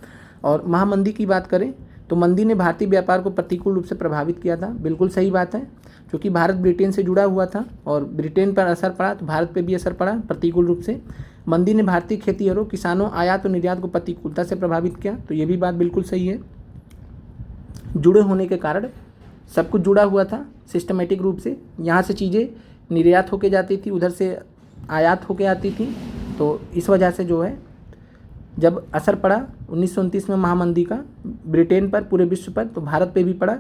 और महामंदी की बात करें तो मंदी ने भारतीय व्यापार को प्रतिकूल रूप से प्रभावित किया था। बिल्कुल सही बात है, क्योंकि भारत ब्रिटेन से जुड़ा हुआ था और ब्रिटेन पर असर पड़ा तो भारत पे भी असर पड़ा प्रतिकूल रूप से। मंदी ने भारतीय खेतीहरों, किसानों, आयात और निर्यात को प्रतिकूलता से प्रभावित किया, तो ये भी बात बिल्कुल सही है। जुड़े होने के कारण सब कुछ जुड़ा हुआ था सिस्टमेटिक रूप से, यहाँ से चीज़ें निर्यात होके जाती थी, उधर से आयात होके आती थी, तो इस वजह से जो है जब असर पड़ा 1929 में महामंदी का ब्रिटेन पर, पूरे विश्व पर, तो भारत पे भी पड़ा।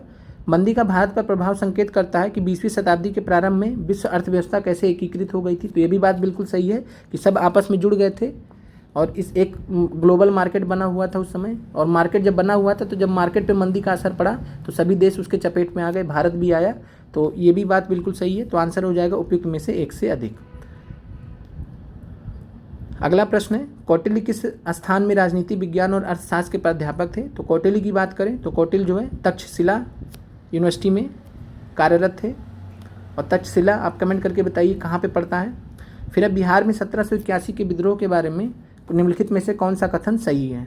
मंदी का भारत पर प्रभाव संकेत करता है कि 20वीं शताब्दी के प्रारंभ में विश्व अर्थव्यवस्था कैसे एकीकृत हो गई थी, तो ये भी बात बिल्कुल सही है कि सब आपस में जुड़ गए थे और इस एक ग्लोबल मार्केट बना हुआ था उस समय। और मार्केट जब बना हुआ था तो जब मार्केट पे मंदी का असर पड़ा तो सभी देश उसके चपेट में आ गए, भारत भी आया, तो ये भी बात बिल्कुल सही है। तो आंसर हो जाएगा उपयुक्त में से एक से अधिक। अगला प्रश्न है, कौटिल्य किस स्थान में राजनीति विज्ञान और अर्थशास्त्र के प्राध्यापक थे? तो कौटिल्य की बात करें तो कौटिल्य जो है तक्षशिला यूनिवर्सिटी में कार्यरत थे। और तक्षशिला आप कमेंट करके बताइए कहाँ पे पड़ता है। फिर अब बिहार में 1781 के विद्रोह के बारे में निम्नलिखित में से कौन सा कथन सही है?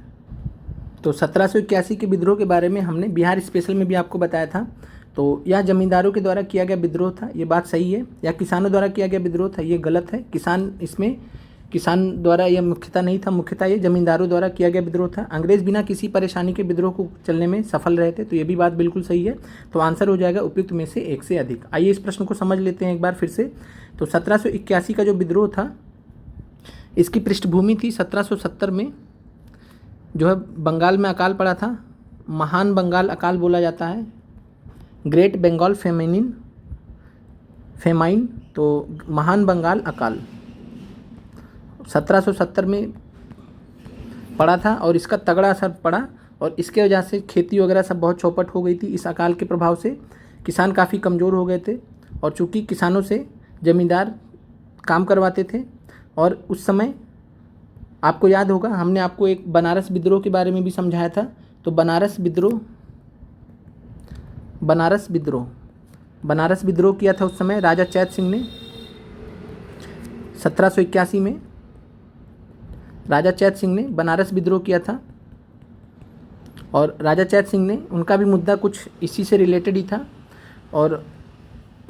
तो 1781 के विद्रोह के बारे में हमने बिहार स्पेशल में भी आपको बताया था। तो यह जमींदारों के द्वारा किया गया विद्रोह था, ये बात सही है। या किसानों द्वारा किया गया विद्रोह था, ये गलत है। किसान द्वारा यह मुख्यतः नहीं था, मुख्यतः ये जमींदारों द्वारा किया गया विद्रोह था। अंग्रेज बिना किसी परेशानी के विद्रोह को चलने में सफल रहे थे, तो ये भी बात बिल्कुल सही है। तो आंसर हो जाएगा उपयुक्त में से एक से अधिक। आइए इस प्रश्न को समझ लेते हैं एक बार फिर से। तो 1781 का जो विद्रोह था, इसकी पृष्ठभूमि थी 1770 में जो है बंगाल में अकाल पड़ा था, महान बंगाल अकाल बोला जाता है, ग्रेट बंगाल फेमाइन, तो महान बंगाल अकाल 1770 में पड़ा था और इसका तगड़ा असर पड़ा और इसके वजह से खेती वगैरह सब बहुत चौपट हो गई थी। इस अकाल के प्रभाव से किसान काफ़ी कमज़ोर हो गए थे और चूँकि किसानों से ज़मींदार काम करवाते थे। और उस समय आपको याद होगा हमने आपको एक बनारस विद्रोह के बारे में भी समझाया था। तो बनारस विद्रोह किया था उस समय राजा चैत सिंह ने 1781 में। राजा चैत सिंह ने बनारस विद्रोह किया था और राजा चैत सिंह ने, उनका भी मुद्दा कुछ इसी से रिलेटेड ही था और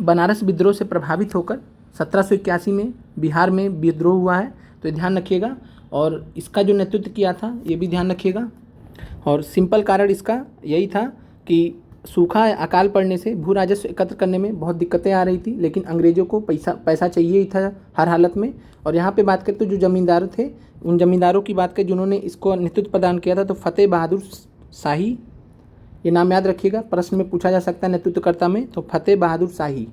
बनारस विद्रोह से प्रभावित होकर 1781 में बिहार में विद्रोह हुआ है, तो ध्यान रखिएगा। और इसका जो नेतृत्व किया था ये भी ध्यान रखिएगा। और सिंपल कारण इसका यही था कि सूखा अकाल पड़ने से भू राजस्व एकत्र करने में बहुत दिक्कतें आ रही थी, लेकिन अंग्रेज़ों को पैसा चाहिए ही था हर हालत में। और यहाँ पे बात करें तो जो ज़मींदार थे, उन ज़मींदारों की बात करें जिन्होंने इसको नेतृत्व प्रदान किया था, तो फतेह बहादुर शाही, ये नाम याद रखिएगा, प्रश्न में पूछा जा सकता है नेतृत्वकर्ता में, तो फतेह बहादुर शाही।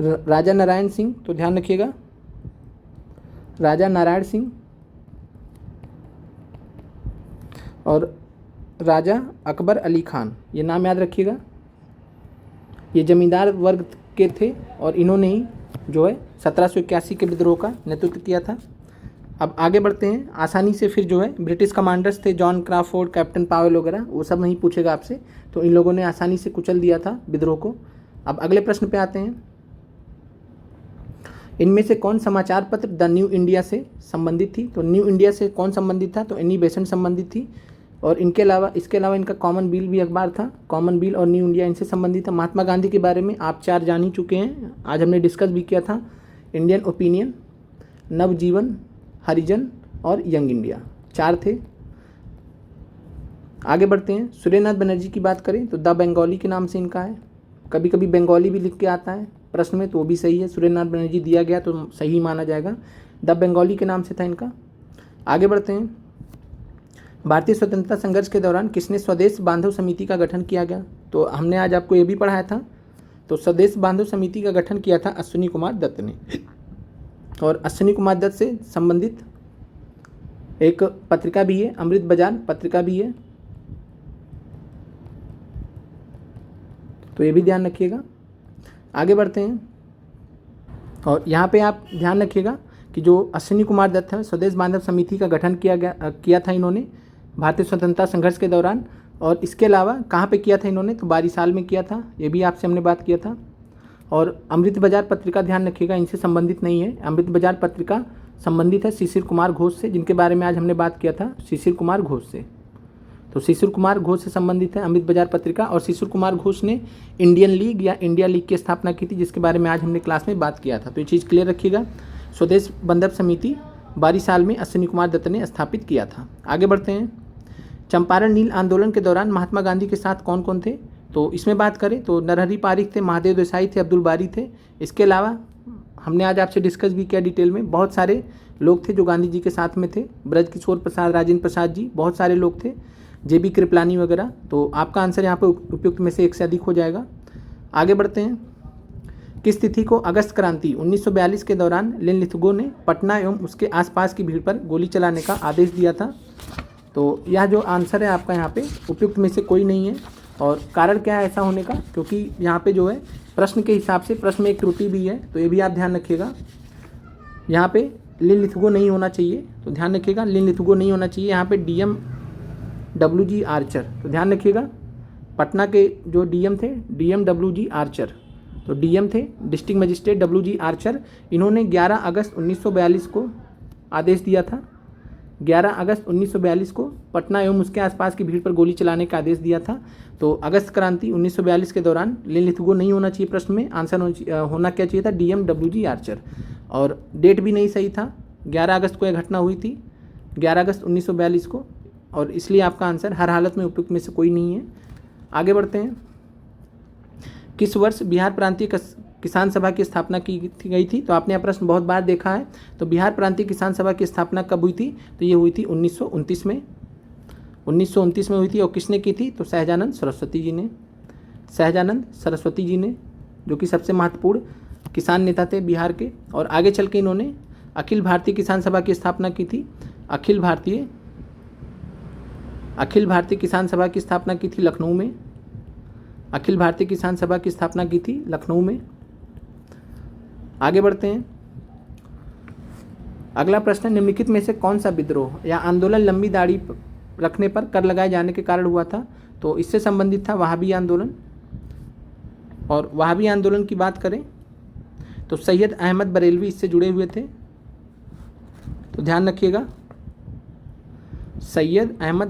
राजा नारायण सिंह, तो ध्यान रखिएगा राजा नारायण सिंह, और राजा अकबर अली खान, ये नाम याद रखिएगा। ये जमींदार वर्ग के थे और इन्होंने ही जो है 1781 के विद्रोह का नेतृत्व किया था। अब आगे बढ़ते हैं। आसानी से फिर जो है ब्रिटिश कमांडर्स थे, जॉन क्राफोर्ड, कैप्टन पावेल वगैरह, वो सब नहीं पूछेगा आपसे, तो इन लोगों ने आसानी से कुचल दिया था विद्रोह को। अब अगले प्रश्न पे आते हैं। इनमें से कौन समाचार पत्र द न्यू इंडिया से संबंधित थी? तो न्यू इंडिया से कौन संबंधित था? तो एनी बेसेंट संबंधित थी। और इसके अलावा इनका कॉमन बिल भी अखबार था। कॉमन बिल और न्यू इंडिया इनसे संबंधित था। महात्मा गांधी के बारे में आप 4 जान ही चुके हैं, आज हमने डिस्कस भी किया था। इंडियन ओपिनियन, नवजीवन, हरिजन और यंग इंडिया, 4 थे। आगे बढ़ते हैं। सुरेंद्रनाथ बनर्जी की बात करें तो द बंगाली के नाम से इनका है। कभी कभी बंगाली भी लिख के आता है प्रश्न में, तो वो भी सही है। सुरेंद्रनाथ बनर्जी दिया गया तो सही माना जाएगा। द बंगाली के नाम से था इनका। आगे बढ़ते हैं। भारतीय स्वतंत्रता संघर्ष के दौरान किसने स्वदेश बांधव समिति का गठन किया गया? तो हमने आज आपको ये भी पढ़ाया था। तो स्वदेश बांधव समिति का गठन किया था अश्विनी कुमार दत्त ने। और अश्विनी कुमार दत्त से संबंधित एक पत्रिका भी है, अमृत बाजार पत्रिका भी है, तो ये भी ध्यान रखिएगा। आगे बढ़ते हैं। और यहाँ पे आप ध्यान रखिएगा कि जो अश्विनी कुमार दत्त है, स्वदेश बांधव समिति का गठन किया था इन्होंने भारतीय स्वतंत्रता संघर्ष के दौरान। और इसके अलावा कहाँ पे किया था इन्होंने? तो बारीसाल में किया था, ये भी आपसे हमने बात किया था। और अमृत बाजार पत्रिका ध्यान रखिएगा, इनसे संबंधित नहीं है। अमृत बाजार पत्रिका संबंधित है शिशिर कुमार घोष से, जिनके बारे में आज हमने बात किया था, शिशिर कुमार घोष से। तो शिशिर कुमार घोष से संबंधित है अमृत बाजार पत्रिका। और शिशिर कुमार घोष ने इंडियन लीग या इंडिया लीग की स्थापना की थी, जिसके बारे में आज हमने क्लास में बात किया था। तो ये चीज़ क्लियर रखिएगा। स्वदेश बांधव समिति बारीसाल में अश्विनी कुमार दत्त ने स्थापित किया था। आगे बढ़ते हैं। चंपारण नील आंदोलन के दौरान महात्मा गांधी के साथ कौन कौन थे? तो इसमें बात करें तो नरहरि पारिक थे, महादेव देसाई थे, अब्दुल बारी थे। इसके अलावा हमने आज आपसे डिस्कस भी किया डिटेल में, बहुत सारे लोग थे जो गांधी जी के साथ में थे। ब्रजकिशोर प्रसाद, राजेंद्र प्रसाद जी, बहुत सारे लोग थे, JB कृपलानी वगैरह। तो आपका आंसर यहाँ पे उपयुक्त में से 1 से अधिक हो जाएगा। आगे बढ़ते हैं। किस तिथि को अगस्त क्रांति 1942 के दौरान लिनलिथगो ने पटना एवं उसके आसपास की भीड़ पर गोली चलाने का आदेश दिया था? तो यह जो आंसर है आपका यहाँ पे उपयुक्त में से कोई नहीं है। और कारण क्या है ऐसा होने का? क्योंकि यहाँ पे जो है प्रश्न के हिसाब से प्रश्न में एक त्रुटि भी है, तो ये भी आप ध्यान रखिएगा। यहाँ पे लिनलिथगो नहीं होना चाहिए, तो ध्यान रखिएगा लिनलिथगो नहीं होना चाहिए। यहाँ पे DM WG आर्चर, तो ध्यान रखिएगा। पटना के जो DM थे DM WG आर्चर, तो DM थे डिस्ट्रिक्ट मजिस्ट्रेट WG आर्चर। इन्होंने 11 अगस्त 1942 को आदेश दिया था। 11 अगस्त 1942 को पटना एवं उसके आसपास की भीड़ पर गोली चलाने का आदेश दिया था। तो अगस्त क्रांति 1942 के दौरान लिनलिथगो नहीं होना चाहिए प्रश्न में, आंसर होना क्या चाहिए था? DM WG Archer. और डेट भी नहीं सही था, 11 अगस्त को यह घटना हुई थी, 11 अगस्त 1942 को, और इसलिए आपका आंसर हर हालत में उपयुक्त में से कोई नहीं है। आगे बढ़ते हैं। किस वर्ष बिहार प्रांतीय किसान सभा की स्थापना की गई थी? तो आपने यह प्रश्न बहुत बार देखा है। तो बिहार प्रांतीय किसान सभा की स्थापना कब हुई थी? तो ये हुई थी 1929 में, 1929 में हुई थी। और किसने की थी? तो सहजानंद सरस्वती जी ने, सहजानंद सरस्वती जी ने, जो कि सबसे महत्वपूर्ण किसान नेता थे बिहार के। और आगे चल के इन्होंने अखिल भारतीय किसान सभा की स्थापना की थी। अखिल भारतीय किसान सभा की स्थापना की थी लखनऊ में। अखिल भारतीय किसान सभा की स्थापना की थी लखनऊ में। आगे बढ़ते हैं। अगला प्रश्न, निम्नलिखित में से कौन सा विद्रोह या आंदोलन लंबी दाढ़ी रखने पर कर लगाए जाने के कारण हुआ था? तो इससे संबंधित था वहाबी आंदोलन। और वहाबी आंदोलन की बात करें तो सैयद अहमद बरेलवी इससे जुड़े हुए थे, तो ध्यान रखिएगा सैयद अहमद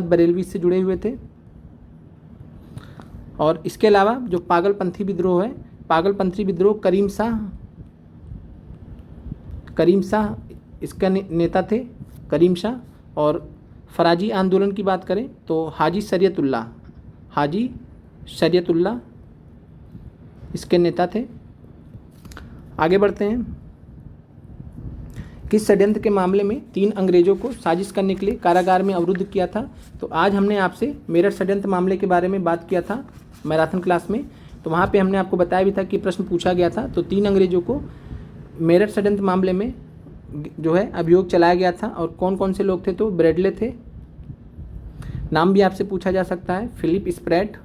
बरेलवी इससे जुड़े हुए थे। और इसके अलावा जो पागलपंथी विद्रोह है, पागलपंथी विद्रोह करीम शाह इसका नेता थे, करीम शाह। और फराजी आंदोलन की बात करें तो हाजी शरीयतुल्लाह इसके नेता थे। आगे बढ़ते हैं। किस षड्यंत्र के मामले में 3 अंग्रेजों को साजिश करने के लिए कारागार में अवरुद्ध किया था? तो आज हमने आपसे मेरठ षड्यंत्र मामले के बारे में बात किया था मैराथन क्लास में, तो वहाँ पे हमने आपको बताया भी था कि प्रश्न पूछा गया था। तो 3 अंग्रेजों को मेरठ षड्यंत्र मामले में जो है अभियोग चलाया गया था, और कौन कौन से लोग थे? तो ब्रेडले थे, नाम भी आपसे पूछा जा सकता है, फिलिप स्प्रैट,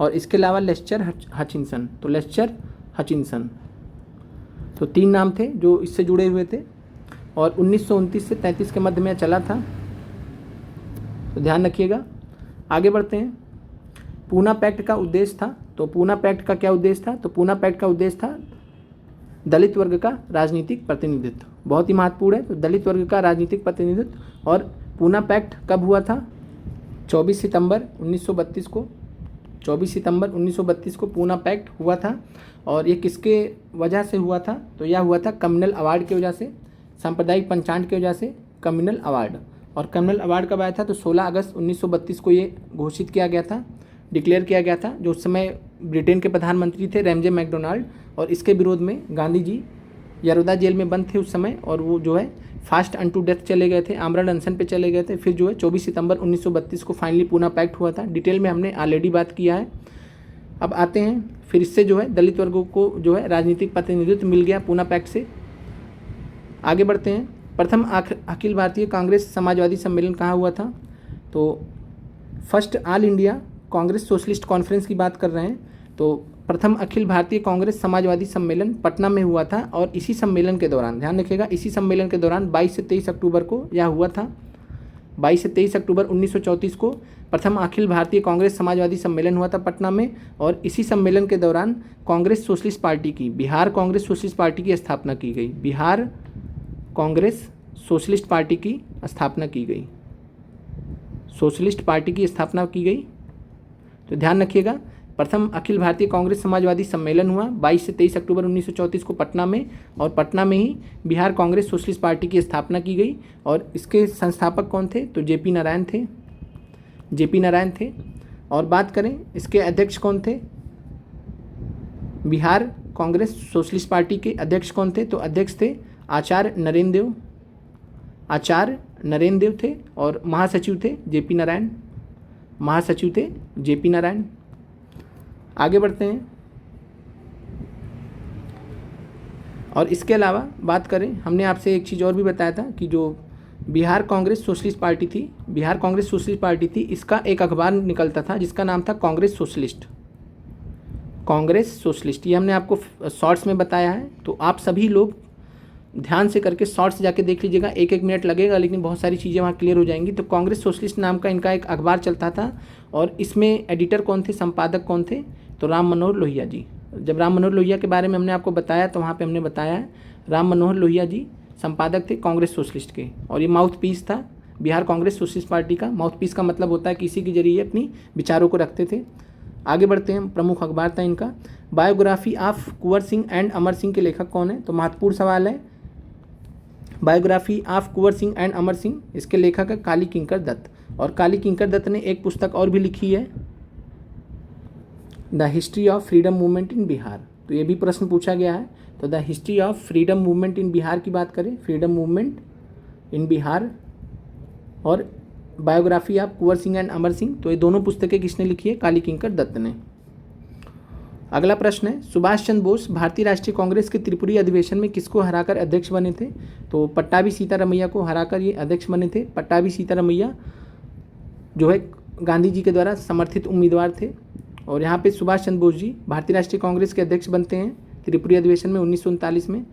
और इसके अलावा लेस्टर हचिंसन। तो लेस्टर हचिंसन, तो 3 नाम थे जो इससे जुड़े हुए थे, और 1929 से 33 के मध्य में चला था, तो ध्यान रखिएगा। आगे बढ़ते हैं। पूना पैक्ट का उद्देश्य था, तो पूना पैक्ट का क्या उद्देश्य था? तो पूना पैक्ट का उद्देश्य था दलित वर्ग का राजनीतिक प्रतिनिधित्व, बहुत ही महत्वपूर्ण है। तो दलित वर्ग का राजनीतिक प्रतिनिधित्व। और पूना पैक्ट कब हुआ था? 24 सितंबर 1932 को, 24 सितंबर 1932 को पूना पैक्ट हुआ था। और ये किसके वजह से हुआ था? तो यह हुआ था कम्युनल अवार्ड की वजह से, सांप्रदायिक पंचांग की वजह से कम्युनल अवार्ड। और कम्युनल अवार्ड कब आया था? तो 16 अगस्त 1932 को ये घोषित किया गया था, डिक्लेयर किया गया था, जो उस समय ब्रिटेन के प्रधानमंत्री थे रैमजे मैकडोनाल्ड। और इसके विरोध में गांधी जी यरोदा जेल में बंद थे उस समय, और वो जो है फास्ट अनटू डेथ चले गए थे, आमरण अनशन पे चले गए थे। फिर जो है 24 सितंबर 1932 को फाइनली पूना पैक्ट हुआ था। डिटेल में हमने ऑलरेडी बात किया है। अब आते हैं, फिर इससे जो है दलित वर्गों को जो है राजनीतिक प्रतिनिधित्व मिल गया पूना पैक्ट से। आगे बढ़ते हैं। प्रथम अखिल भारतीय कांग्रेस समाजवादी सम्मेलन कहाँ हुआ था? तो first all India Congress socialist conference की बात कर रहे हैं। तो प्रथम अखिल भारतीय कांग्रेस समाजवादी सम्मेलन पटना में हुआ था, और इसी सम्मेलन के दौरान, ध्यान रखिएगा, इसी सम्मेलन के दौरान 22 से 23 अक्टूबर को यह हुआ था। 22 से 23 अक्टूबर 1934 को प्रथम अखिल भारतीय कांग्रेस समाजवादी सम्मेलन हुआ था पटना में। और इसी सम्मेलन के दौरान कांग्रेस सोशलिस्ट पार्टी की, बिहार कांग्रेस सोशलिस्ट पार्टी की स्थापना की गई। बिहार कांग्रेस सोशलिस्ट पार्टी की स्थापना की गई, सोशलिस्ट पार्टी की स्थापना की गई। तो ध्यान रखिएगा, प्रथम अखिल भारतीय कांग्रेस समाजवादी सम्मेलन हुआ 22 से 23 अक्टूबर 1934 को पटना में, और पटना में ही बिहार कांग्रेस सोशलिस्ट पार्टी की स्थापना की गई। और इसके संस्थापक कौन थे? तो जेपी नारायण थे। और बात करें इसके अध्यक्ष कौन थे? बिहार कांग्रेस सोशलिस्ट पार्टी के अध्यक्ष कौन थे? तो अध्यक्ष थे आचार्य नरेंद्र देव थे, और महासचिव थे जेपी नारायण। आगे बढ़ते हैं। और इसके अलावा बात करें, हमने आपसे एक चीज़ और भी बताया था कि जो बिहार कांग्रेस सोशलिस्ट पार्टी थी, इसका एक अखबार निकलता था जिसका नाम था कांग्रेस सोशलिस्ट। ये हमने आपको शॉर्ट्स में बताया है, तो आप सभी लोग ध्यान से करके शॉर्ट्स जाके देख लीजिएगा। 1-1 मिनट लगेगा, लेकिन बहुत सारी चीज़ें वहाँ क्लियर हो जाएंगी। तो कांग्रेस सोशलिस्ट नाम का इनका एक अखबार चलता था, और इसमें एडिटर कौन थे, संपादक कौन थे? तो राम मनोहर लोहिया जी। जब राम मनोहर लोहिया के बारे में हमने आपको बताया, तो वहाँ पे हमने बताया है राम मनोहर लोहिया जी संपादक थे कांग्रेस सोशलिस्ट के, और ये माउथ पीस था बिहार कांग्रेस सोशलिस्ट पार्टी का। माउथ पीस का मतलब होता है किसी के जरिए अपनी विचारों को रखते थे। आगे बढ़ते हैं। प्रमुख अखबार था इनका। Biography of Kunwar Singh and Amar Singh के लेखक कौन है? तो महत्वपूर्ण सवाल है। Biography of Kunwar Singh and Amar Singh, इसके लेखक है काली किंकर दत्त। और काली किंकर दत्त ने एक पुस्तक और भी लिखी है, the history of freedom movement in Bihar. तो ये भी प्रश्न पूछा गया है। तो the history of freedom movement in Bihar की बात करें, फ्रीडम मूवमेंट इन बिहार, और biography of Kunwar Singh and Amar Singh, तो ये दोनों पुस्तकें किसने लिखी है? काली किंकर दत्त ने। अगला प्रश्न है, सुभाष चंद्र बोस भारतीय राष्ट्रीय कांग्रेस के त्रिपुरी अधिवेशन में किसको हराकर अध्यक्ष बने थे? तो पट्टाभी सीतारमैया को हराकर ये अध्यक्ष बने थे। पट्टाभी सीतारमैया जो है गांधी जी के द्वारा समर्थित उम्मीदवार थे। और यहाँ पे सुभाष चंद्र बोस जी भारतीय राष्ट्रीय कांग्रेस के अध्यक्ष बनते हैं त्रिपुरी अधिवेशन में 1939 में।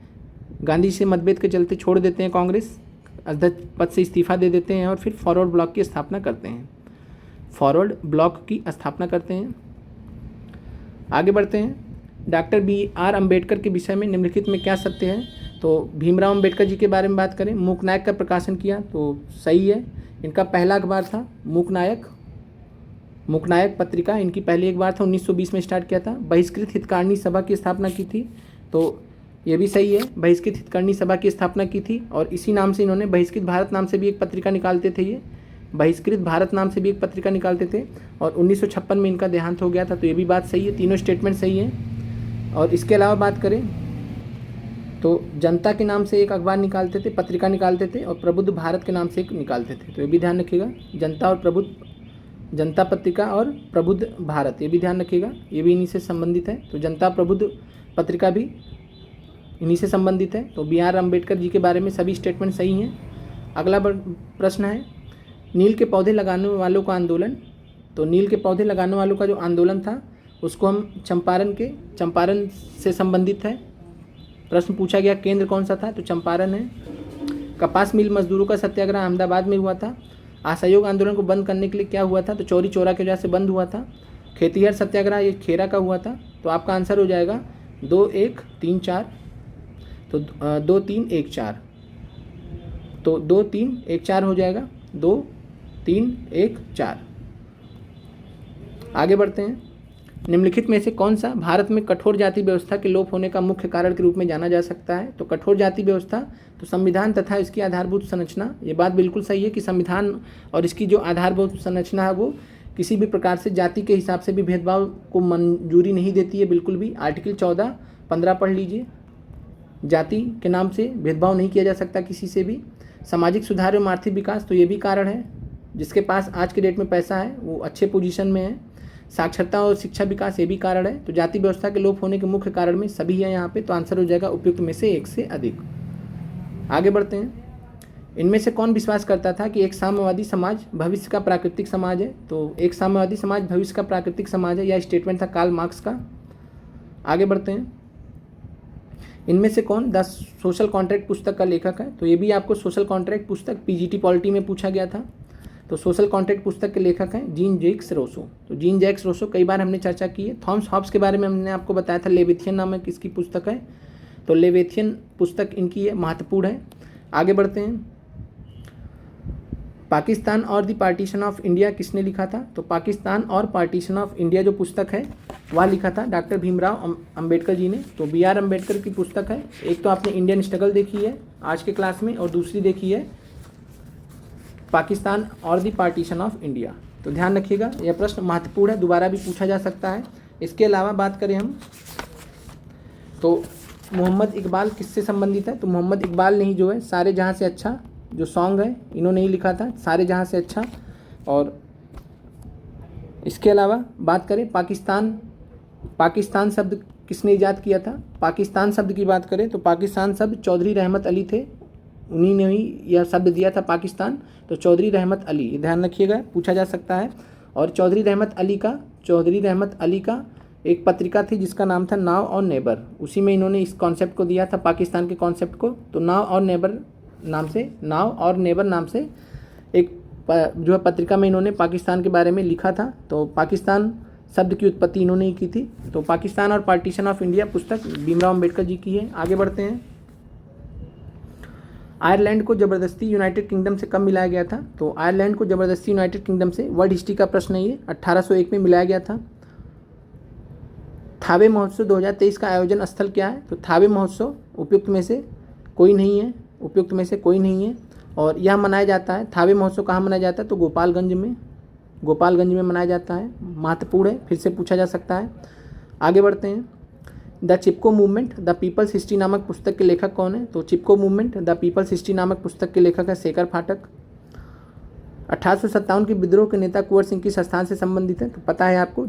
गांधी जी से मतभेद के चलते छोड़ देते हैं कांग्रेस, अध्यक्ष पद से इस्तीफा दे देते हैं, और फिर फॉरवर्ड ब्लॉक की स्थापना करते हैं। आगे बढ़ते हैं। डॉक्टर BR अम्बेडकर के विषय में निम्नलिखित में क्या सत्य है? तो भीमराव अम्बेडकर जी के बारे में बात करें, मूकनायक का प्रकाशन किया, तो सही है। इनका पहला अखबार था मूकनायक पत्रिका, इनकी पहली अखबार था, 1920 में स्टार्ट किया था। बहिष्कृत हितकारिणी सभा की स्थापना की थी। तो ये भी सही है। बहिष्कृत हितकर्णी सभा की स्थापना की थी और इसी नाम से इन्होंने बहिष्कृत भारत नाम से भी एक पत्रिका निकालते थे। ये बहिष्कृत भारत नाम से भी एक पत्रिका निकालते थे और 1956 में इनका देहांत हो गया था। तो ये भी बात सही है, तीनों स्टेटमेंट सही है। और इसके अलावा बात करें तो जनता के नाम से एक अखबार निकालते थे, पत्रिका निकालते थे और प्रबुद्ध भारत के नाम से एक निकालते थे। तो ये भी ध्यान रखिएगा, जनता और प्रबुद्ध, जनता पत्रिका और प्रबुद्ध भारत, ये भी ध्यान रखिएगा, ये भी इन्हीं से संबंधित है। तो जनता प्रबुद्ध पत्रिका भी इन्हीं से संबंधित है। तो B.R. अम्बेडकर जी के बारे में सभी स्टेटमेंट सही हैं। अगला प्रश्न है नील के पौधे लगाने वालों का आंदोलन। तो नील के पौधे लगाने वालों का जो आंदोलन था उसको हम चंपारण से संबंधित है। प्रश्न पूछा गया केंद्र कौन सा था, तो चंपारण है। कपास मिल मजदूरों का सत्याग्रह अहमदाबाद में हुआ था। असहयोग आंदोलन को बंद करने के लिए क्या हुआ था, तो चौरी चौरा की वजह से बंद हुआ था। खेतिहर सत्याग्रह ये खेरा का हुआ था। तो आपका आंसर हो जाएगा 2, 1, 3, 4। तो 2, 3, 1, 4। तो 2, 3, 1, 4 हो जाएगा, 2, 3, 1, 4। आगे बढ़ते हैं। निम्नलिखित में से कौन सा भारत में कठोर जाति व्यवस्था के लोप होने का मुख्य कारण के रूप में जाना जा सकता है। तो कठोर जाति व्यवस्था, तो संविधान तथा इसकी आधारभूत संरचना, ये बात बिल्कुल सही है कि संविधान और इसकी जो आधारभूत संरचना है वो किसी भी प्रकार से जाति के हिसाब से भी भेदभाव को मंजूरी नहीं देती है, बिल्कुल भी। आर्टिकल 14, 15 पढ़ लीजिए। जाति के नाम से भेदभाव नहीं किया जा सकता किसी से भी। सामाजिक सुधार एवं आर्थिक विकास, तो ये भी कारण है। जिसके पास आज के डेट में पैसा है वो अच्छे पोजीशन में है। साक्षरता और शिक्षा विकास, ये भी कारण है। तो जाति व्यवस्था के लोप होने के मुख्य कारण में सभी है यहाँ पे। तो आंसर हो जाएगा उपयुक्त में से एक से अधिक। आगे बढ़ते हैं। इनमें से कौन विश्वास करता था कि एक साम्यवादी समाज भविष्य का प्राकृतिक समाज है। तो एक साम्यवादी समाज भविष्य का प्राकृतिक समाज है, यह स्टेटमेंट था कार्ल मार्क्स का। आगे बढ़ते हैं। इनमें से कौन द सोशल कॉन्ट्रैक्ट पुस्तक का लेखक है। तो ये भी आपको सोशल कॉन्ट्रैक्ट पुस्तक पीजीटी पॉलिटी में पूछा गया था। तो सोशल कॉन्ट्रैक्ट पुस्तक के लेखक हैं जीन जैक्स रूसो। तो जीन जैक्स रूसो कई बार हमने चर्चा की है। थॉमस हॉब्स के बारे में हमने आपको बताया था, लेविथियन नामक किसकी पुस्तक है। तो लेविथियन पुस्तक इनकी है, महत्वपूर्ण है। आगे बढ़ते हैं। पाकिस्तान और द पार्टीशन ऑफ इंडिया किसने लिखा था। तो पाकिस्तान और पार्टीशन ऑफ इंडिया जो पुस्तक है वह लिखा था डॉक्टर भीमराव अंबेडकर जी ने। तो B.R. अम्बेडकर की पुस्तक है। एक तो आपने इंडियन स्ट्रगल देखी है आज के क्लास में और दूसरी देखी है पाकिस्तान और द पार्टीशन ऑफ इंडिया। तो ध्यान रखिएगा, यह प्रश्न महत्वपूर्ण है, दोबारा भी पूछा जा सकता है। इसके अलावा बात करें हम तो मोहम्मद इकबाल किससे संबंधित है। तो मोहम्मद इकबाल ने ही जो है सारे जहाँ से अच्छा जो सॉन्ग है इन्होंने ही लिखा था, सारे जहाँ से अच्छा। और इसके अलावा बात करें पाकिस्तान शब्द किसने ईजाद किया था। पाकिस्तान शब्द की बात करें तो पाकिस्तान शब्द चौधरी रहमत अली थे, उन्हीं ने ही यह शब्द दिया था पाकिस्तान। तो चौधरी रहमत अली, ध्यान रखिएगा, पूछा जा सकता है। और चौधरी रहमत अली का एक पत्रिका थी जिसका नाम था नाव और नेबर, उसी में इन्होंने इस कॉन्सेप्ट को दिया था, पाकिस्तान के कॉन्सेप्ट को। तो नाव और नेबर नाम से एक जो है पत्रिका में इन्होंने पाकिस्तान के बारे में लिखा था। तो पाकिस्तान शब्द की उत्पत्ति इन्होंने ही की थी। तो पाकिस्तान और पार्टीशन ऑफ इंडिया पुस्तक भीमराव अम्बेडकर जी की है। आगे बढ़ते हैं। आयरलैंड को ज़बरदस्ती यूनाइटेड किंगडम से कब मिलाया गया था। तो आयरलैंड को ज़बरदस्ती यूनाइटेड किंगडम से वर्ल्ड हिस्ट्री का प्रश्न है ये, 1801 में मिलाया गया था। थावे महोत्सव 2023 का आयोजन स्थल क्या है। तो थावे महोत्सव उपयुक्त में से कोई नहीं है और यह मनाया जाता है। थावे महोत्सव कहाँ मनाया जाता है, तो गोपालगंज में मनाया जाता है। महत्वपूर्ण है, फिर से पूछा जा सकता है। आगे बढ़ते हैं। The Chipko movement the people's history नामक पुस्तक के लेखक कौन है। तो Chipko movement the people's history नामक पुस्तक के लेखक है शेखर फाटक। 1857 के विद्रोह के नेता कुंवर सिंह किस स्थान से संबंधित है। तो पता है आपको,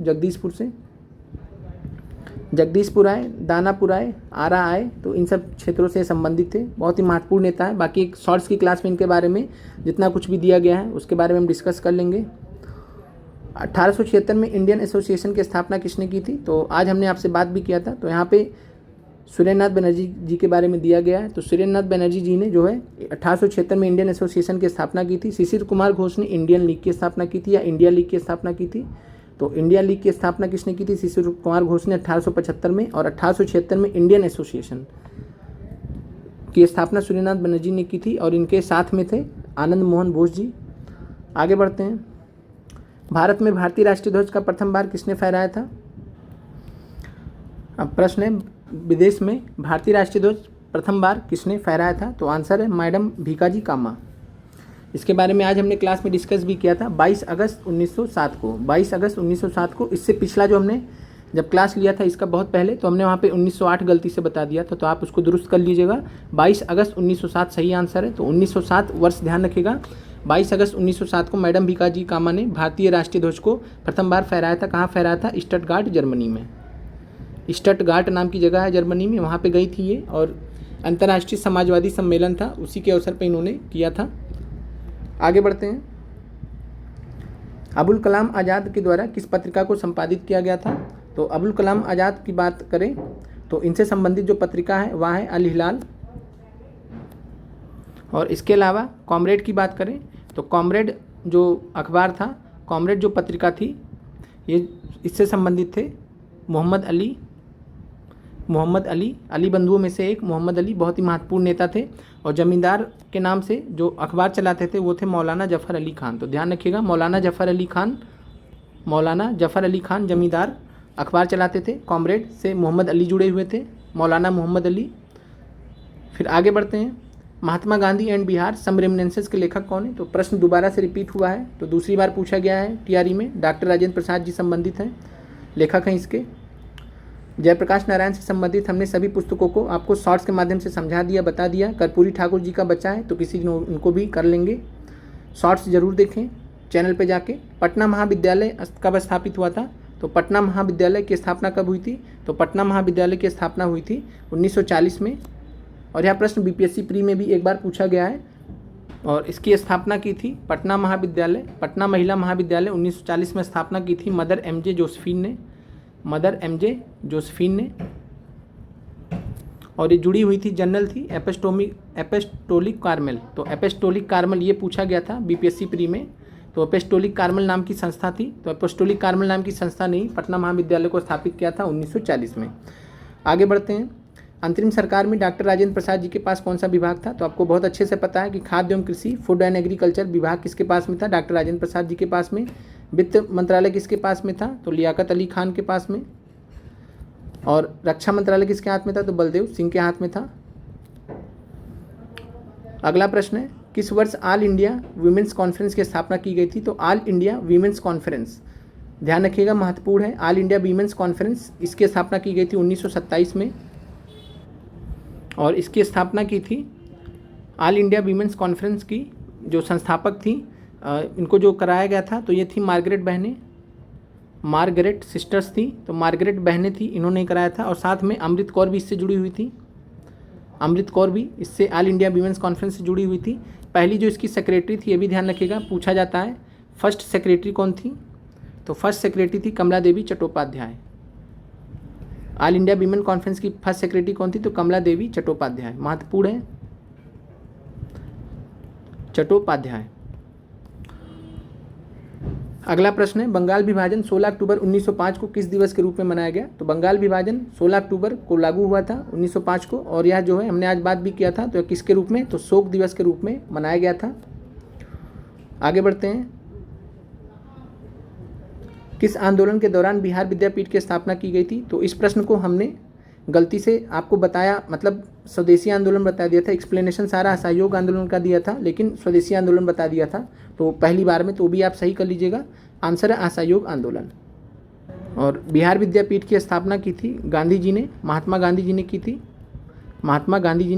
जगदीशपुर आए, दानापुर आए, आरा आए, तो इन सब क्षेत्रों से संबंधित थे। बहुत ही महत्वपूर्ण नेता है। बाकी एक शॉर्ट्स की क्लास में इनके बारे में जितना कुछ भी दिया गया है उसके बारे में हम डिस्कस कर लेंगे। 1876 में इंडियन एसोसिएशन की स्थापना किसने की थी। तो आज हमने आपसे बात भी किया था। तो यहाँ पे सुरेंद्र नाथ बनर्जी जी के बारे में दिया गया है। तो सुरेंद्र नाथ बनर्जी जी ने जो है 1876 में इंडियन एसोसिएशन की स्थापना की थी। शिशिर कुमार घोष ने इंडियन लीग की स्थापना की थी या इंडिया लीग की स्थापना की थी। तो इंडिया लीग की स्थापना किसने की थी, शिशिर कुमार घोष ने 1875 में। और 1876 में इंडियन एसोसिएशन की स्थापना सुरेंद्र नाथ बनर्जी ने की थी और इनके साथ में थे आनंद मोहन बोस जी। आगे बढ़ते हैं। भारत में भारतीय राष्ट्रीय ध्वज का प्रथम बार किसने फहराया था। अब प्रश्न है विदेश में भारतीय राष्ट्रीय ध्वज प्रथम बार किसने फहराया था? तो आंसर है मैडम भीकाजी कामा। इसके बारे में आज हमने क्लास में डिस्कस भी किया था 22 अगस्त 1907 को। 22 अगस्त 1907 को। इससे पिछला जो हमने जब क्लास लिया था इसका बहुत पहले, तो हमने वहाँ पे 1908 गलती से बता दिया था, तो आप उसको दुरुस्त कर लीजिएगा। 22 अगस्त 1907 सही आंसर है। तो 1907 वर्ष ध्यान रखिएगा। 22 अगस्त 1907 को मैडम भीकाजी कामा ने भारतीय राष्ट्रीय ध्वज को प्रथम बार फहराया था। कहाँ फहराया था? स्टटगार्ट, जर्मनी में। स्टटगार्ट नाम की जगह है जर्मनी में, वहाँ पे गई थी ये, और अंतर्राष्ट्रीय समाजवादी सम्मेलन था, उसी के अवसर पर इन्होंने किया था। आगे बढ़ते हैं। अबुल कलाम आज़ाद के द्वारा किस पत्रिका को संपादित किया गया था? तो अबुल कलाम आज़ाद की बात करें तो इनसे संबंधित जो पत्रिका है वह है अल हिलाल। और इसके अलावा कॉमरेड की बात करें तो कॉमरेड जो अखबार था, कॉमरेड जो पत्रिका थी, ये इससे संबंधित थे मोहम्मद अली। अली बंधुओं में से एक मोहम्मद अली बहुत ही महत्वपूर्ण नेता थे, और जमींदार के नाम से जो अखबार चलाते थे वो थे मौलाना जफ़र अली खान। तो ध्यान रखिएगा, मौलाना जफ़र अली खान जमींदार अखबार चलाते थे। कॉमरेड से मोहम्मद अली जुड़े हुए थे, मौलाना मोहम्मद अली। फिर आगे बढ़ते हैं। Mahatma Gandhi and Bihar some reminiscences के लेखक कौन है? तो प्रश्न दोबारा से रिपीट हुआ है, तो दूसरी बार पूछा गया है टीआरई में। डॉक्टर राजेंद्र प्रसाद जी संबंधित हैं, लेखक हैं इसके। जयप्रकाश नारायण से संबंधित हमने सभी पुस्तकों को आपको शॉर्ट्स के माध्यम से समझा दिया, बता दिया। कर्पूरी ठाकुर जी का बच्चा है तो किसी दिन उनको भी कर लेंगे। शॉर्ट्स जरूर देखें चैनल पे जाके। पटना महाविद्यालय कब स्थापित हुआ था? तो पटना महाविद्यालय की स्थापना कब हुई थी? तो पटना महाविद्यालय की स्थापना हुई थी 1940 में। और यह प्रश्न बीपीएससी प्री में भी एक बार पूछा गया है, और इसकी स्थापना की थी पटना महिला महाविद्यालय 1940 में स्थापना की थी मदर एमजे जोसेफिन ने। और ये जुड़ी हुई थी, जनरल थी, एपोस्टोलिक कार्मेल। तो एपोस्टोलिक कार्मेल ये पूछा गया था बीपीएससी प्री में। तो एपोस्टोलिक कार्मेल नाम की संस्था थी, तो एपोस्टोलिक कार्मेल नाम की संस्था ने पटना महाविद्यालय को स्थापित किया था 1940 में। आगे बढ़ते हैं। अंतरिम सरकार में डॉक्टर राजेंद्र प्रसाद जी के पास कौन सा विभाग था? तो आपको बहुत अच्छे से पता है कि खाद्य एवं कृषि, फूड एंड एग्रीकल्चर विभाग किसके पास में था? डॉक्टर राजेंद्र प्रसाद जी के पास में। वित्त मंत्रालय किसके पास में था? तो लियाकत अली खान के पास में। और रक्षा मंत्रालय किसके हाथ में था? तो बलदेव सिंह के हाथ में था। अगला प्रश्न है, किस वर्ष ऑल इंडिया वीमेंस कॉन्फ्रेंस की स्थापना की गई थी? तो ऑल इंडिया वीमेंस कॉन्फ्रेंस, ध्यान रखिएगा, महत्वपूर्ण है। ऑल इंडिया वीमेंस कॉन्फ्रेंस, इसकी स्थापना की गई थी 1927 में। और इसकी स्थापना की थी ऑल इंडिया वीमेंस कॉन्फ्रेंस की जो संस्थापक थी, इनको जो कराया गया था तो ये थी मार्गरेट सिस्टर्स थी। तो मार्गरेट बहनें थी, इन्होंने कराया था। और साथ में अमृत कौर भी इससे जुड़ी हुई थी। अमृत कौर भी इससे ऑल इंडिया वीमेंस कॉन्फ्रेंस से जुड़ी हुई थी। पहली जो इसकी सेक्रेटरी थी, ये भी ध्यान रखिएगा, पूछा जाता है, फर्स्ट सेक्रेटरी कौन थी? तो फर्स्ट सेक्रेटरी थी Kamala Devi Chattopadhyay. All India women conference की फर्स्ट सेक्रेटरी कौन थी? तो कमला देवी चट्टोपाध्याय, महत्वपूर्ण है, चट्टोपाध्याय। अगला प्रश्न है, बंगाल विभाजन 16 अक्टूबर 1905 को किस दिवस के रूप में मनाया गया? तो बंगाल विभाजन 16 अक्टूबर को लागू हुआ था 1905 को, और यह जो है हमने आज बात भी किया था, तो किसके रूप में? तो शोक दिवस के रूप में मनाया गया था। आगे बढ़ते हैं। किस आंदोलन के दौरान बिहार विद्यापीठ की स्थापना की गई थी? तो इस प्रश्न को हमने गलती से आपको बताया, मतलब स्वदेशी आंदोलन बता दिया था, एक्सप्लेनेशन सारा असहयोग आंदोलन का दिया था, लेकिन स्वदेशी आंदोलन बता दिया था तो पहली बार में, तो भी आप सही कर लीजिएगा, आंसर है असहयोग आंदोलन। और बिहार विद्यापीठ की स्थापना की थी गांधी जी ने, महात्मा गांधी जी ने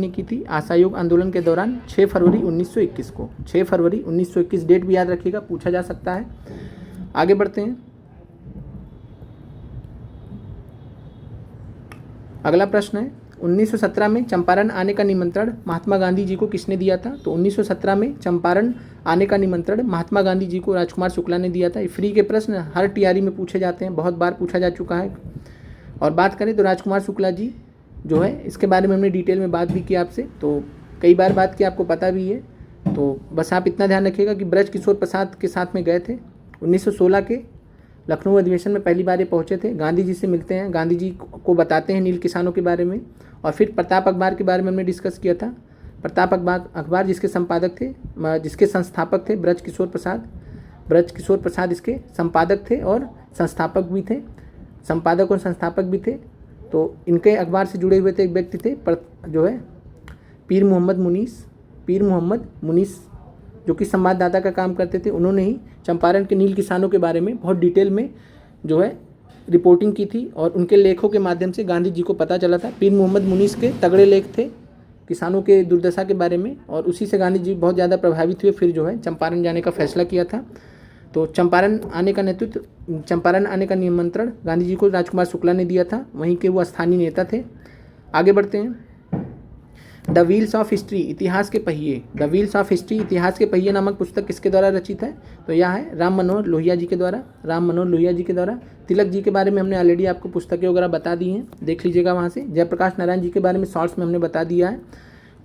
की थी, असहयोग आंदोलन के दौरान 6 फरवरी 1921 को। 6 फरवरी 1921 डेट भी याद रखिएगा, पूछा जा सकता है। आगे बढ़ते हैं। अगला प्रश्न है, 1917 में चंपारण आने का निमंत्रण महात्मा गांधी जी को किसने दिया था? तो 1917 में चंपारण आने का निमंत्रण महात्मा गांधी जी को राजकुमार शुक्ला ने दिया था। ये फ्री के प्रश्न हर टीआरई में पूछे जाते हैं, बहुत बार पूछा जा चुका है। और बात करें तो राजकुमार शुक्ला जी जो है, इसके बारे में हमने डिटेल में बात भी की आपसे, तो कई बार बात की, आपको पता भी है। तो बस आप इतना ध्यान रखिएगा कि ब्रज किशोर प्रसाद के साथ में गए थे। 1916 के लखनऊ अधिवेशन में पहली बार ये पहुंचे थे, गांधी जी से मिलते हैं, गांधी जी को बताते हैं नील किसानों के बारे में। और फिर प्रताप अखबार के बारे में हमने डिस्कस किया था। प्रताप अखबार जिसके संपादक थे, जिसके संस्थापक थे ब्रज किशोर प्रसाद इसके संपादक थे और संस्थापक भी थे, संपादक और संस्थापक भी थे। तो इनके अखबार से जुड़े हुए थे एक व्यक्ति थे जो है पीर मोहम्मद मुनीस जो कि संवाददाता का काम करते थे। उन्होंने ही चंपारण के नील किसानों के बारे में बहुत डिटेल में जो है रिपोर्टिंग की थी और उनके लेखों के माध्यम से गांधी जी को पता चला था। पीर मोहम्मद मुनीस के तगड़े लेख थे किसानों के दुर्दशा के बारे में और उसी से गांधी जी बहुत ज़्यादा प्रभावित हुए, फिर जो है चंपारण जाने का फैसला किया था। तो चंपारण आने का निमंत्रण गांधी जी को राजकुमार शुक्ला ने दिया था, वहीं के वो स्थानीय नेता थे। आगे बढ़ते हैं। द व्हील्स ऑफ हिस्ट्री, इतिहास के पहिए, द व्हील्स ऑफ हिस्ट्री, इतिहास के पहिए नामक पुस्तक किसके द्वारा रचित है? तो यह है राम मनोहर लोहिया जी के द्वारा। तिलक जी के बारे में हमने ऑलरेडी आपको पुस्तकें वगैरह बता दी हैं, देख लीजिएगा वहाँ से। जयप्रकाश नारायण जी के बारे में शॉर्ट्स में हमने बता दिया है।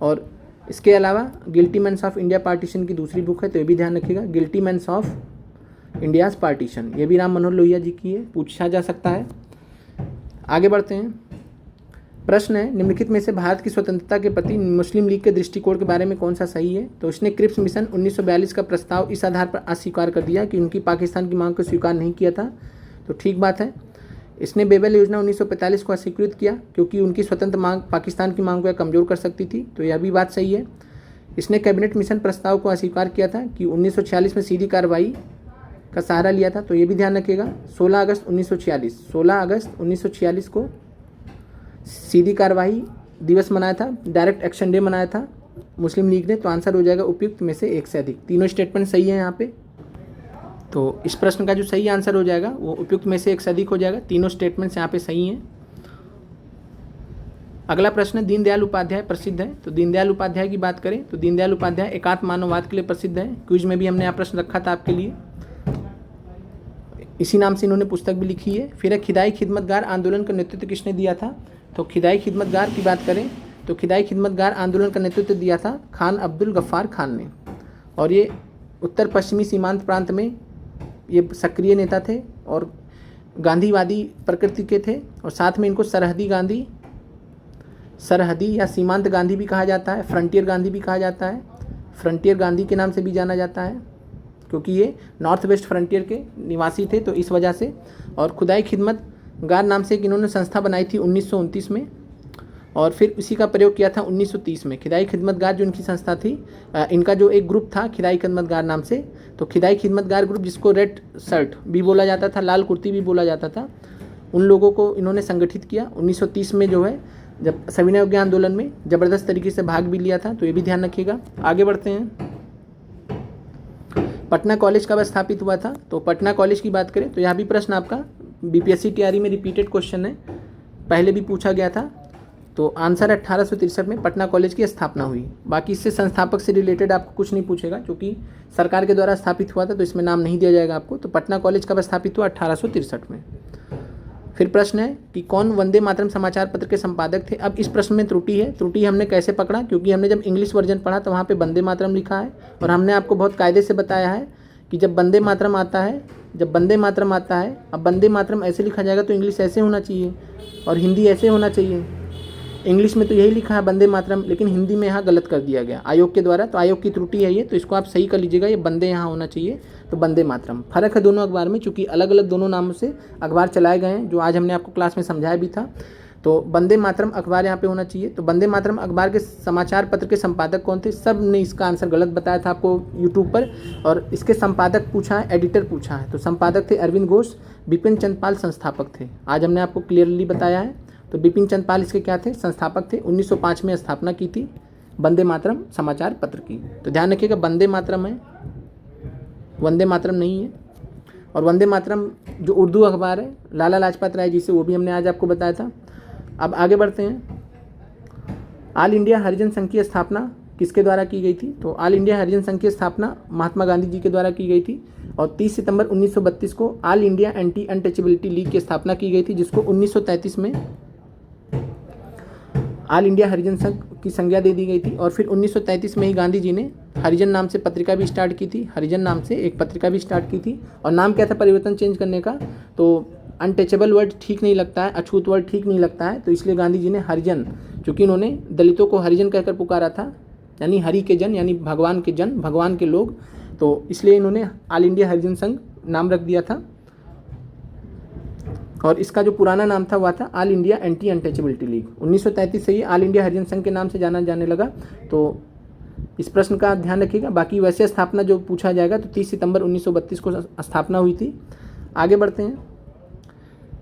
और इसके अलावा guilty men's of India partition की दूसरी बुक है, तो ये भी ध्यान रखिएगा, guilty men's of India's partition, ये भी राम मनोहर लोहिया जी की है, पूछा जा सकता है। आगे बढ़ते हैं। प्रश्न है, निम्नलिखित में से भारत की स्वतंत्रता के प्रति मुस्लिम लीग के दृष्टिकोण के बारे में कौन सा सही है? तो इसने क्रिप्स मिशन 1942 का प्रस्ताव इस आधार पर अस्वीकार कर दिया कि उनकी पाकिस्तान की मांग को स्वीकार नहीं किया था, तो ठीक बात है। इसने बेबल योजना 1945 को अस्वीकृत किया क्योंकि उनकी स्वतंत्र मांग पाकिस्तान की मांग को कमज़ोर कर सकती थी, तो यह भी बात सही है। इसने कैबिनेट मिशन प्रस्ताव को अस्वीकार किया था कि 1946 में सीधी कार्रवाई का सहारा लिया था, तो ये भी ध्यान रखिएगा। 16 अगस्त 1946 को सीधी कार्रवाई दिवस मनाया था, डायरेक्ट एक्शन डे मनाया था मुस्लिम लीग ने, तो आंसर हो जाएगा उपयुक्त में से एक से अधिक। तीनों स्टेटमेंट सही है यहाँ पे, तो इस प्रश्न का जो सही आंसर हो जाएगा वो उपयुक्त में से एक से अधिक हो जाएगा। तीनों स्टेटमेंट्स यहाँ पे सही हैं। अगला प्रश्न, दीनदयाल उपाध्याय प्रसिद्ध है, तो दीनदयाल उपाध्याय की बात करें तो दीनदयाल उपाध्याय एकात्म मानववाद के लिए प्रसिद्ध है। क्विज में भी हमने यहाँ प्रश्न रखा था आपके लिए, इसी नाम से इन्होंने पुस्तक भी लिखी है। फिर है खिदाई खिदमतगार आंदोलन का नेतृत्व किसने दिया था? तो खिदाई खिदमतगार की बात करें तो खिदाई खिदमतगार आंदोलन का नेतृत्व दिया था खान अब्दुल गफ्फार खान ने, और ये उत्तर पश्चिमी सीमांत प्रांत में ये सक्रिय नेता थे और गांधीवादी प्रकृति के थे, और साथ में इनको सरहदी या सीमांत गांधी भी कहा जाता है, फ्रंटियर गांधी भी कहा जाता है, फ्रंटियर गांधी के नाम से भी जाना जाता है क्योंकि ये नॉर्थ वेस्ट फ्रंटियर के निवासी थे, तो इस वजह से। और खुदाई खिदमतगार नाम से एक इन्होंने संस्था बनाई थी 1929 में, और फिर इसी का प्रयोग किया था 1930 में। खिदाई खिदमतगार जो इनकी संस्था थी, इनका जो एक ग्रुप था खिदाई खिदमतगार नाम से, तो खिदाई खिदमतगार ग्रुप, जिसको रेड शर्ट भी बोला जाता था, लाल कुर्ती भी बोला जाता था, उन लोगों को इन्होंने संगठित किया 1930 में, जो है जब सविनय अवज्ञा आंदोलन में ज़बरदस्त तरीके से भाग भी लिया था, तो ये भी ध्यान रखिएगा। आगे बढ़ते हैं। पटना कॉलेज कब स्थापित हुआ था? तो पटना कॉलेज की बात करें तो यहाँ भी प्रश्न आपका बीपीएससी तैयारी में रिपीटेड क्वेश्चन है, पहले भी पूछा गया था, तो आंसर 1863 में पटना कॉलेज की स्थापना हुई। बाकी इससे संस्थापक से रिलेटेड आपको कुछ नहीं पूछेगा क्योंकि सरकार के द्वारा स्थापित हुआ था, तो इसमें नाम नहीं दिया जाएगा आपको। तो पटना कॉलेज कब स्थापित हुआ? 1863 में। फिर प्रश्न है कि कौन वंदे मातरम समाचार पत्र के संपादक थे? अब इस प्रश्न में त्रुटि है। त्रुटि हमने कैसे पकड़ा? क्योंकि हमने जब इंग्लिश वर्जन पढ़ा तो वहाँ पे वंदे मातरम लिखा है, और हमने आपको बहुत कायदे से बताया है कि जब वंदे मातरम आता है, अब वंदे मातरम ऐसे लिखा जाएगा तो इंग्लिश ऐसे होना चाहिए और हिंदी ऐसे होना चाहिए। इंग्लिश में तो यही लिखा है वंदे मातरम, लेकिन हिंदी में यहाँ गलत कर दिया गया आयोग के द्वारा, तो आयोग की त्रुटि है ये, तो इसको आप सही कर लीजिएगा, ये वंदे यहाँ होना चाहिए, तो वंदे मातरम। फर्क है दोनों अखबार में, चूँकि अलग अलग दोनों नामों से अखबार चलाए गए हैं, जो आज हमने आपको क्लास में समझाया भी था। तो वंदे मातरम अखबार यहाँ पे होना चाहिए। तो वंदे मातरम अखबार के समाचार पत्र के संपादक कौन थे? सब ने इसका आंसर गलत बताया था आपको यूट्यूब पर, और इसके संपादक पूछा है, एडिटर पूछा है, तो संपादक थे अरविंद घोष, बिपिन चंद्रपाल संस्थापक थे। आज हमने आपको क्लियरली बताया है। तो बिपिन चंद्रपाल इसके क्या थे? संस्थापक थे। 1905 में स्थापना की थी वंदे मातरम समाचार पत्र की। तो ध्यान रखिएगा वंदे मातरम है, वंदे मातरम नहीं है। और वंदे मातरम जो उर्दू अखबार है लाला लाजपत राय जी से, वो भी हमने आज आपको बताया था। अब आगे बढ़ते हैं। ऑल इंडिया हरिजन संघ की स्थापना किसके द्वारा की गई थी? तो ऑल इंडिया हरिजन संघ की स्थापना महात्मा गांधी जी के द्वारा की गई थी, और 30 सितंबर 1932 को all India anti untouchability league की स्थापना की गई थी, जिसको 1933 में ऑल इंडिया हरिजन संघ की संज्ञा दे दी गई थी। और फिर 1933 में ही गांधी जी ने हरिजन नाम से पत्रिका भी स्टार्ट की थी, हरिजन नाम से एक पत्रिका भी स्टार्ट की थी। और नाम क्या था परिवर्तन चेंज करने का? तो अनटचेबल वर्ड ठीक नहीं लगता है, अछूत वर्ड ठीक नहीं लगता है, तो इसलिए गांधी जी ने हरिजन, क्योंकि इन्होंने दलितों को हरिजन कहकर पुकारा था, यानी हरि के जन, यानी भगवान के जन, भगवान के लोग, तो इसलिए इन्होंने ऑल इंडिया हरिजन संघ नाम रख दिया था। और इसका जो पुराना नाम था वह था all India anti untouchability league. 1933 से ये ऑल इंडिया हरिजन संघ के नाम से जाना जाने लगा। तो इस प्रश्न का ध्यान रखिएगा। बाकी वैसे स्थापना जो पूछा जाएगा तो 30 सितंबर 1932 को स्थापना हुई थी। आगे बढ़ते हैं।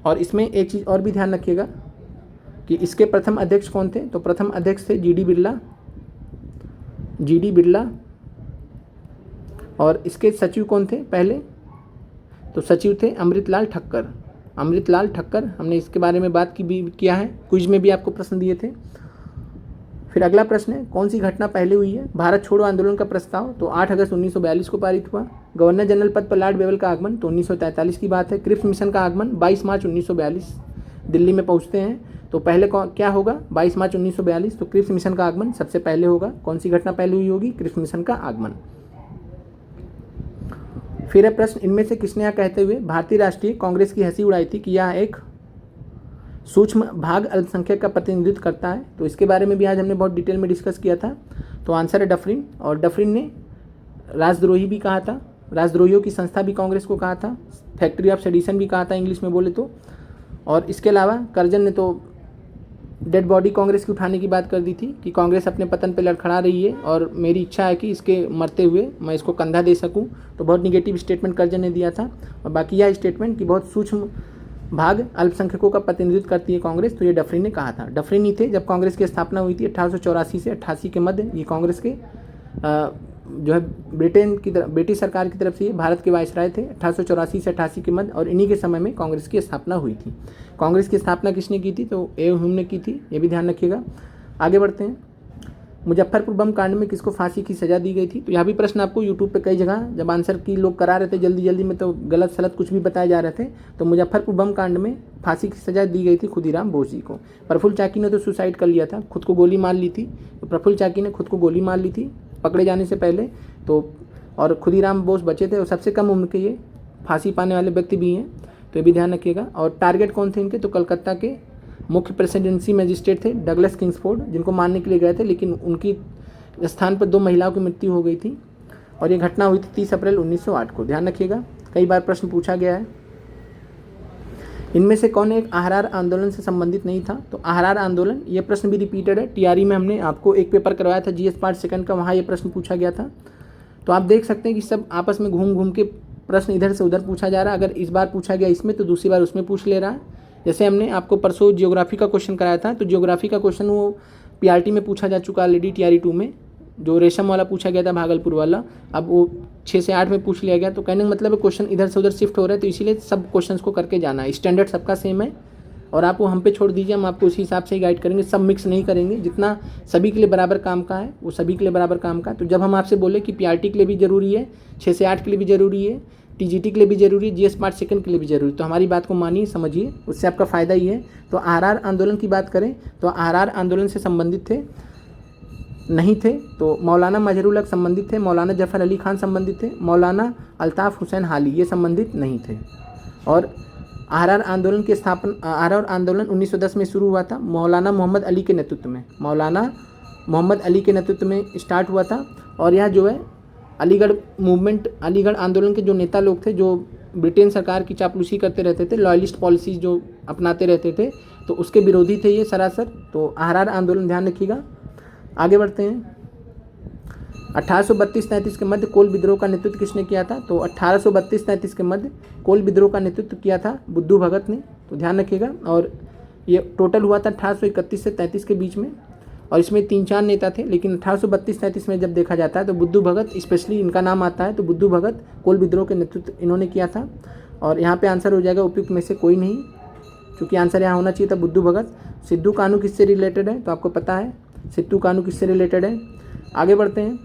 और इसमें एक चीज़ और भी ध्यान रखिएगा कि इसके प्रथम अध्यक्ष कौन थे। तो प्रथम अध्यक्ष थे जीडी बिरला। और इसके सचिव कौन थे पहले, तो सचिव थे अमृतलाल ठक्कर। हमने इसके बारे में बात की भी किया है, क्विज में भी आपको प्रश्न दिए थे। फिर अगला प्रश्न है, कौन सी घटना पहले हुई है। भारत छोड़ो आंदोलन का प्रस्ताव तो 8 अगस्त 1942 को पारित हुआ। गवर्नर जनरल पद पर लॉर्ड बेवल का आगमन तो 1943 की बात है। क्रिप्स मिशन का आगमन 22 मार्च 1942 दिल्ली में पहुंचते हैं। तो पहले क्या होगा, 22 मार्च 1942। तो क्रिप्स मिशन का आगमन सबसे पहले होगा। कौन सी घटना पहले हुई होगी, क्रिप्स मिशन का आगमन। फिर है प्रश्न, इनमें से किसने यह कहते हुए भारतीय राष्ट्रीय कांग्रेस की हंसी उड़ाई थी कि यह एक सूक्ष्म भाग अल्पसंख्यक का प्रतिनिधित्व करता है। तो इसके बारे में भी आज हमने बहुत डिटेल में डिस्कस किया था। तो आंसर है डफरिन। और डफरिन ने राजद्रोही भी कहा था, राजद्रोहियों की संस्था भी कांग्रेस को कहा था, फैक्ट्री ऑफ सेडिशन भी कहा था इंग्लिश में बोले तो। और इसके अलावा करजन ने तो डेड बॉडी कांग्रेस की उठाने की बात कर दी थी कि कांग्रेस अपने पतन पर लड़खड़ा रही है और मेरी इच्छा है कि इसके मरते हुए मैं इसको कंधा दे सकूं। तो बहुत निगेटिव स्टेटमेंट करजन ने दिया था। और बाकी यह स्टेटमेंट कि बहुत सूक्ष्म भाग अल्पसंख्यकों का प्रतिनिधित्व करती है कांग्रेस, तो ये डफरिन ने कहा था। डफरिन ही थे जब कांग्रेस की स्थापना हुई थी 1884 से 88 के मध्य। ये कांग्रेस के जो है ब्रिटिश सरकार की तरफ से ये भारत के वायसराय थे 1884 से 88 के मध्य। और इन्हीं के समय में कांग्रेस की स्थापना हुई थी। कांग्रेस की स्थापना किसने की थी, तो ए ह्यूम ने की थी, ये भी ध्यान रखिएगा। आगे बढ़ते हैं। मुजफ्फरपुर बम कांड में किसको फांसी की सज़ा दी गई थी। तो यहाँ भी प्रश्न आपको यूट्यूब पे कई जगह जब आंसर की लोग करा रहे थे जल्दी में तो गलत सलत कुछ भी बताए जा रहे थे। तो मुजफ्फरपुर बम कांड में फांसी की सज़ा दी गई थी खुदीराम बोस जी को। प्रफुल्ल चाकी ने तो सुसाइड कर लिया था, खुद को गोली मार ली थी। तो प्रफुल्ल चाकी ने खुद को गोली मार ली थी पकड़े जाने से पहले। तो और खुदीराम बोस बचे थे और सबसे कम उम्र के ये फांसी पाने वाले व्यक्ति भी हैं, तो ये भी ध्यान रखिएगा। और टारगेट कौन थे इनके, तो कलकत्ता के मुख्य प्रेसिडेंसी मजिस्ट्रेट थे डगलस किंग्सफोर्ड, जिनको मारने के लिए गए थे, लेकिन उनकी स्थान पर 2 महिलाओं की मृत्यु हो गई थी। और ये घटना हुई थी 30 अप्रैल 1908 को। ध्यान रखिएगा, कई बार प्रश्न पूछा गया है। इनमें से कौन एक अहरार आंदोलन से संबंधित नहीं था। तो अहरार आंदोलन, ये प्रश्न भी रिपीटेड है। टीआरई में हमने आपको एक पेपर करवाया था जीएस पार्ट सेकंड का, वहाँ ये प्रश्न पूछा गया था। तो आप देख सकते हैं कि सब आपस में घूम के प्रश्न इधर से उधर पूछा जा रहा है। अगर इस बार पूछा गया इसमें तो दूसरी बार उसमें पूछ ले रहा है। जैसे हमने आपको परसों जियोग्राफी का क्वेश्चन कराया था, तो जियोग्राफी का क्वेश्चन वो पीआरटी में पूछा जा चुका ऑलरेडी, टीआरई 2 में जो रेशम वाला पूछा गया था भागलपुर वाला, अब वो 6 से 8 में पूछ लिया गया। तो कहने का मतलब है क्वेश्चन इधर से उधर शिफ्ट हो रहा है, तो इसीलिए सब क्वेश्चंस को करके जाना है। स्टैंडर्ड सबका सेम है और आप वो हम पे छोड़ दीजिए, हम आपको उसी हिसाब से ही गाइड करेंगे। सब मिक्स नहीं करेंगे, जितना सभी के लिए बराबर काम का है वो सभी के लिए बराबर काम का है। तो जब हम आपसे बोले कि पीआरटी के लिए भी ज़रूरी है, 6 से 8 के लिए भी ज़रूरी है, टीजीटी के लिए भी ज़रूरी है, जीएस पार्ट सेकंड के लिए भी ज़रूरी, तो हमारी बात को मानिए समझिए, उससे आपका फ़ायदा ही है। तो आरआर आंदोलन की बात करें तो आरआर आंदोलन से संबंधित थे नहीं थे, तो मौलाना मजहरुल हक संबंधित थे, मौलाना जफ़र अली खान संबंधित थे, मौलाना अल्ताफ़ हुसैन हाली ये संबंधित नहीं थे। और आरआर आंदोलन की स्थापना, आरआर आंदोलन 1910 में शुरू हुआ था मौलाना मोहम्मद अली के नेतृत्व में, मौलाना मोहम्मद अली के नेतृत्व में स्टार्ट हुआ था। और यह जो है अलीगढ़ मूवमेंट, अलीगढ़ आंदोलन के जो नेता लोग थे जो ब्रिटेन सरकार की चापलूसी करते रहते थे, लॉयलिस्ट पॉलिसीज जो अपनाते रहते थे, तो उसके विरोधी थे ये सरासर। तो आरआर आंदोलन ध्यान रखिएगा। आगे बढ़ते हैं। 1832-33 के मध्य कोल विद्रोह का नेतृत्व किसने किया था। तो 1832-33 के मध्य कोल विद्रोह का नेतृत्व किया था बुद्धू भगत ने, तो ध्यान रखिएगा। और ये टोटल हुआ था 1831 से 33 के बीच में, और इसमें 3-4 नेता थे, लेकिन 1832-33 में जब देखा जाता है तो बुद्धू भगत स्पेशली इनका नाम आता है। तो बुद्धू भगत कोल विद्रोह के नेतृत्व इन्होंने किया था। और यहाँ पे आंसर हो जाएगा उपयुक्त में से कोई नहीं, क्योंकि आंसर यहाँ होना चाहिए था बुद्धू भगत। सिद्धू कानू किससे रिलेटेड है, तो आपको पता है सिद्धू कानू किससे रिलेटेड है। आगे बढ़ते हैं।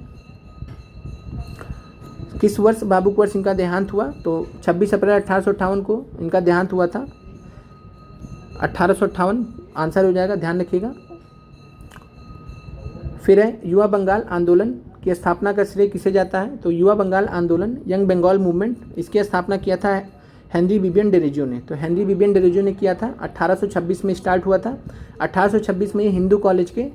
किस वर्ष बाबू कुंवर सिंह का देहांत हुआ। तो 26 अप्रैल 1858 को इनका देहांत हुआ था, 1858 आंसर हो जाएगा, ध्यान रखिएगा। फिर है युवा बंगाल आंदोलन की स्थापना का श्रेय किसे जाता है। तो युवा बंगाल आंदोलन, यंग बंगाल मूवमेंट, इसकी स्थापना किया था हेनरी विवियन डेरेजियो ने। तो हेनरी विवियन डेरेजियो ने किया था, 1826 में स्टार्ट हुआ था। 1826 में हिंदू कॉलेज के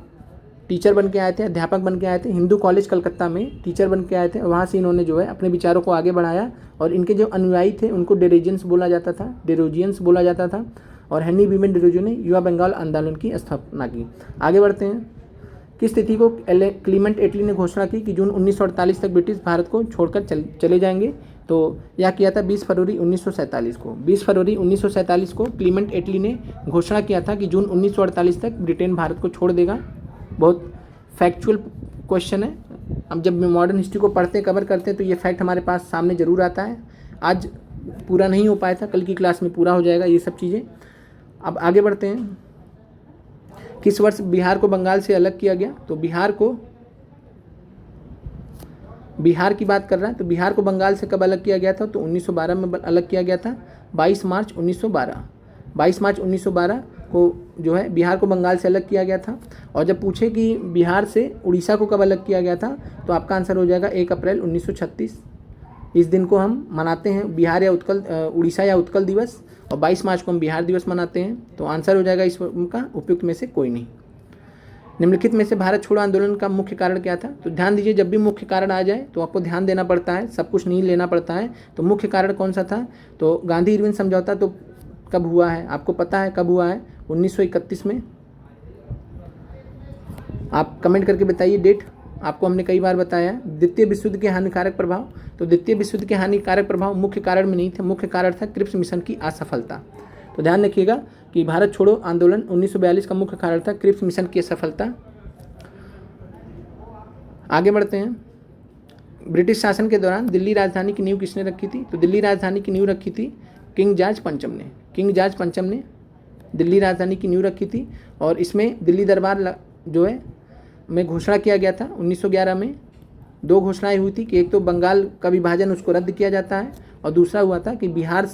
टीचर बन के आए थे, अध्यापक बन के आए थे, हिंदू कॉलेज कलकत्ता में टीचर बन के आए थे। वहाँ से इन्होंने जो है अपने विचारों को आगे बढ़ाया और इनके जो अनुयायी थे उनको डेरोजियंस बोला जाता था और हेनरी विमेन डेरोजियो ने युवा बंगाल आंदोलन की स्थापना की। आगे बढ़ते हैं। किस तिथि को क्लीमेंट एटली ने घोषणा की कि जून 1948 तक ब्रिटिश भारत को छोड़कर चले जाएंगे? तो यह किया था 20 फरवरी 1947 को। 20 फरवरी 1947 को क्लीमेंट एटली ने घोषणा किया था कि जून 1948 तक ब्रिटेन भारत को छोड़ देगा। बहुत फैक्चुअल क्वेश्चन है। हम जब मॉडर्न हिस्ट्री को पढ़ते कवर करते हैं तो ये फैक्ट हमारे पास सामने ज़रूर आता है। आज पूरा नहीं हो पाया था, कल की क्लास में पूरा हो जाएगा ये सब चीज़ें। अब आगे बढ़ते हैं। किस वर्ष बिहार को बंगाल से अलग किया गया? तो बिहार की बात कर रहा है तो बिहार को बंगाल से कब अलग किया गया था? तो 1912 में अलग किया गया था, 22 मार्च 1912। 22 मार्च 1912 को जो है बिहार को बंगाल से अलग किया गया था। और जब पूछे कि बिहार से उड़ीसा को कब अलग किया गया था तो आपका आंसर हो जाएगा 1 अप्रैल 1936। इस दिन को हम मनाते हैं बिहार या उड़ीसा या उत्कल दिवस, और 22 मार्च को हम बिहार दिवस मनाते हैं। तो आंसर हो जाएगा इसका उपयुक्त में से कोई नहीं। निम्नलिखित में से भारत छोड़ो आंदोलन का मुख्य कारण क्या था? तो ध्यान दीजिए, जब भी मुख्य कारण आ जाए तो आपको ध्यान देना पड़ता है, सब कुछ नहीं लेना पड़ता है। तो मुख्य कारण कौन सा था? तो गांधी इरविन समझौता तो कब हुआ है? आपको पता है कब हुआ है? 1931 में। आप कमेंट करके बताइए डेट। आपको हमने कई बार बताया। द्वितीय विश्व युद्ध के हानिकारक प्रभाव, तो द्वितीय विश्व युद्ध के हानिकारक प्रभाव मुख्य कारण में नहीं थे, मुख्य कारण था क्रिप्स मिशन की असफलता। तो ध्यान रखिएगा कि भारत छोड़ो आंदोलन 1942 का मुख्य कारण था क्रिप्स मिशन की असफलता। आगे बढ़ते हैं। ब्रिटिश शासन के दौरान दिल्ली राजधानी की नींव किसने रखी थी? तो दिल्ली राजधानी की नींव रखी थी किंग जॉर्ज पंचम ने। किंग जॉर्ज पंचम ने दिल्ली राजधानी की नींव रखी थी और इसमें दिल्ली दरबार जो है में घोषणा किया गया था 1911 में। 2 घोषणाएं हुई थी कि एक तो बंगाल का विभाजन उसको रद्द किया जाता है और दूसरा हुआ था कि बिहार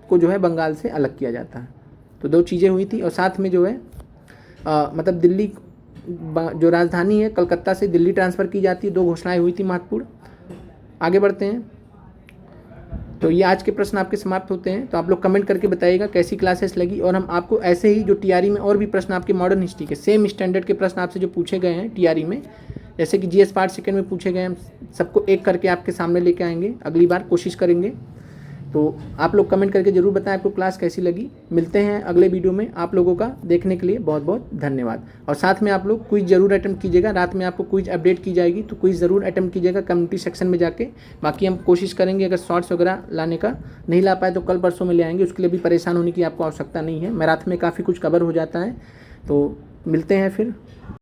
को जो है बंगाल से अलग किया जाता है। तो 2 चीज़ें हुई थी और साथ में जो है मतलब दिल्ली जो राजधानी है कलकत्ता से दिल्ली ट्रांसफ़र की जाती है। 2 घोषणाएं हुई थी महत्वपूर्ण। आगे बढ़ते हैं। तो ये आज के प्रश्न आपके समाप्त होते हैं। तो आप लोग कमेंट करके बताइएगा कैसी क्लासेस लगी, और हम आपको ऐसे ही जो टीआरई में और भी प्रश्न आपके मॉडर्न हिस्ट्री के सेम स्टैंडर्ड के प्रश्न आपसे जो पूछे गए हैं टीआरई में, जैसे कि जीएस पार्ट सेकंड में पूछे गए, हम सबको एक करके आपके सामने लेके आएंगे। अगली बार कोशिश करेंगे। तो आप लोग कमेंट करके ज़रूर बताएं आपको क्लास कैसी लगी। मिलते हैं अगले वीडियो में। आप लोगों का देखने के लिए बहुत बहुत धन्यवाद। और साथ में आप लोग क्विज ज़रूर अटेम्प्ट कीजिएगा। रात में आपको क्विज अपडेट की जाएगी, तो क्विज ज़रूर अटेम्प्ट कीजिएगा कम्युनिटी सेक्शन में जाके। बाकी हम कोशिश करेंगे अगर शॉर्ट्स वगैरह लाने का नहीं ला पाए तो कल परसों में ले आएंगे। उसके लिए भी परेशान होने की आपको आवश्यकता नहीं है। मैराथन में काफ़ी कुछ कवर हो जाता है। तो मिलते हैं फिर।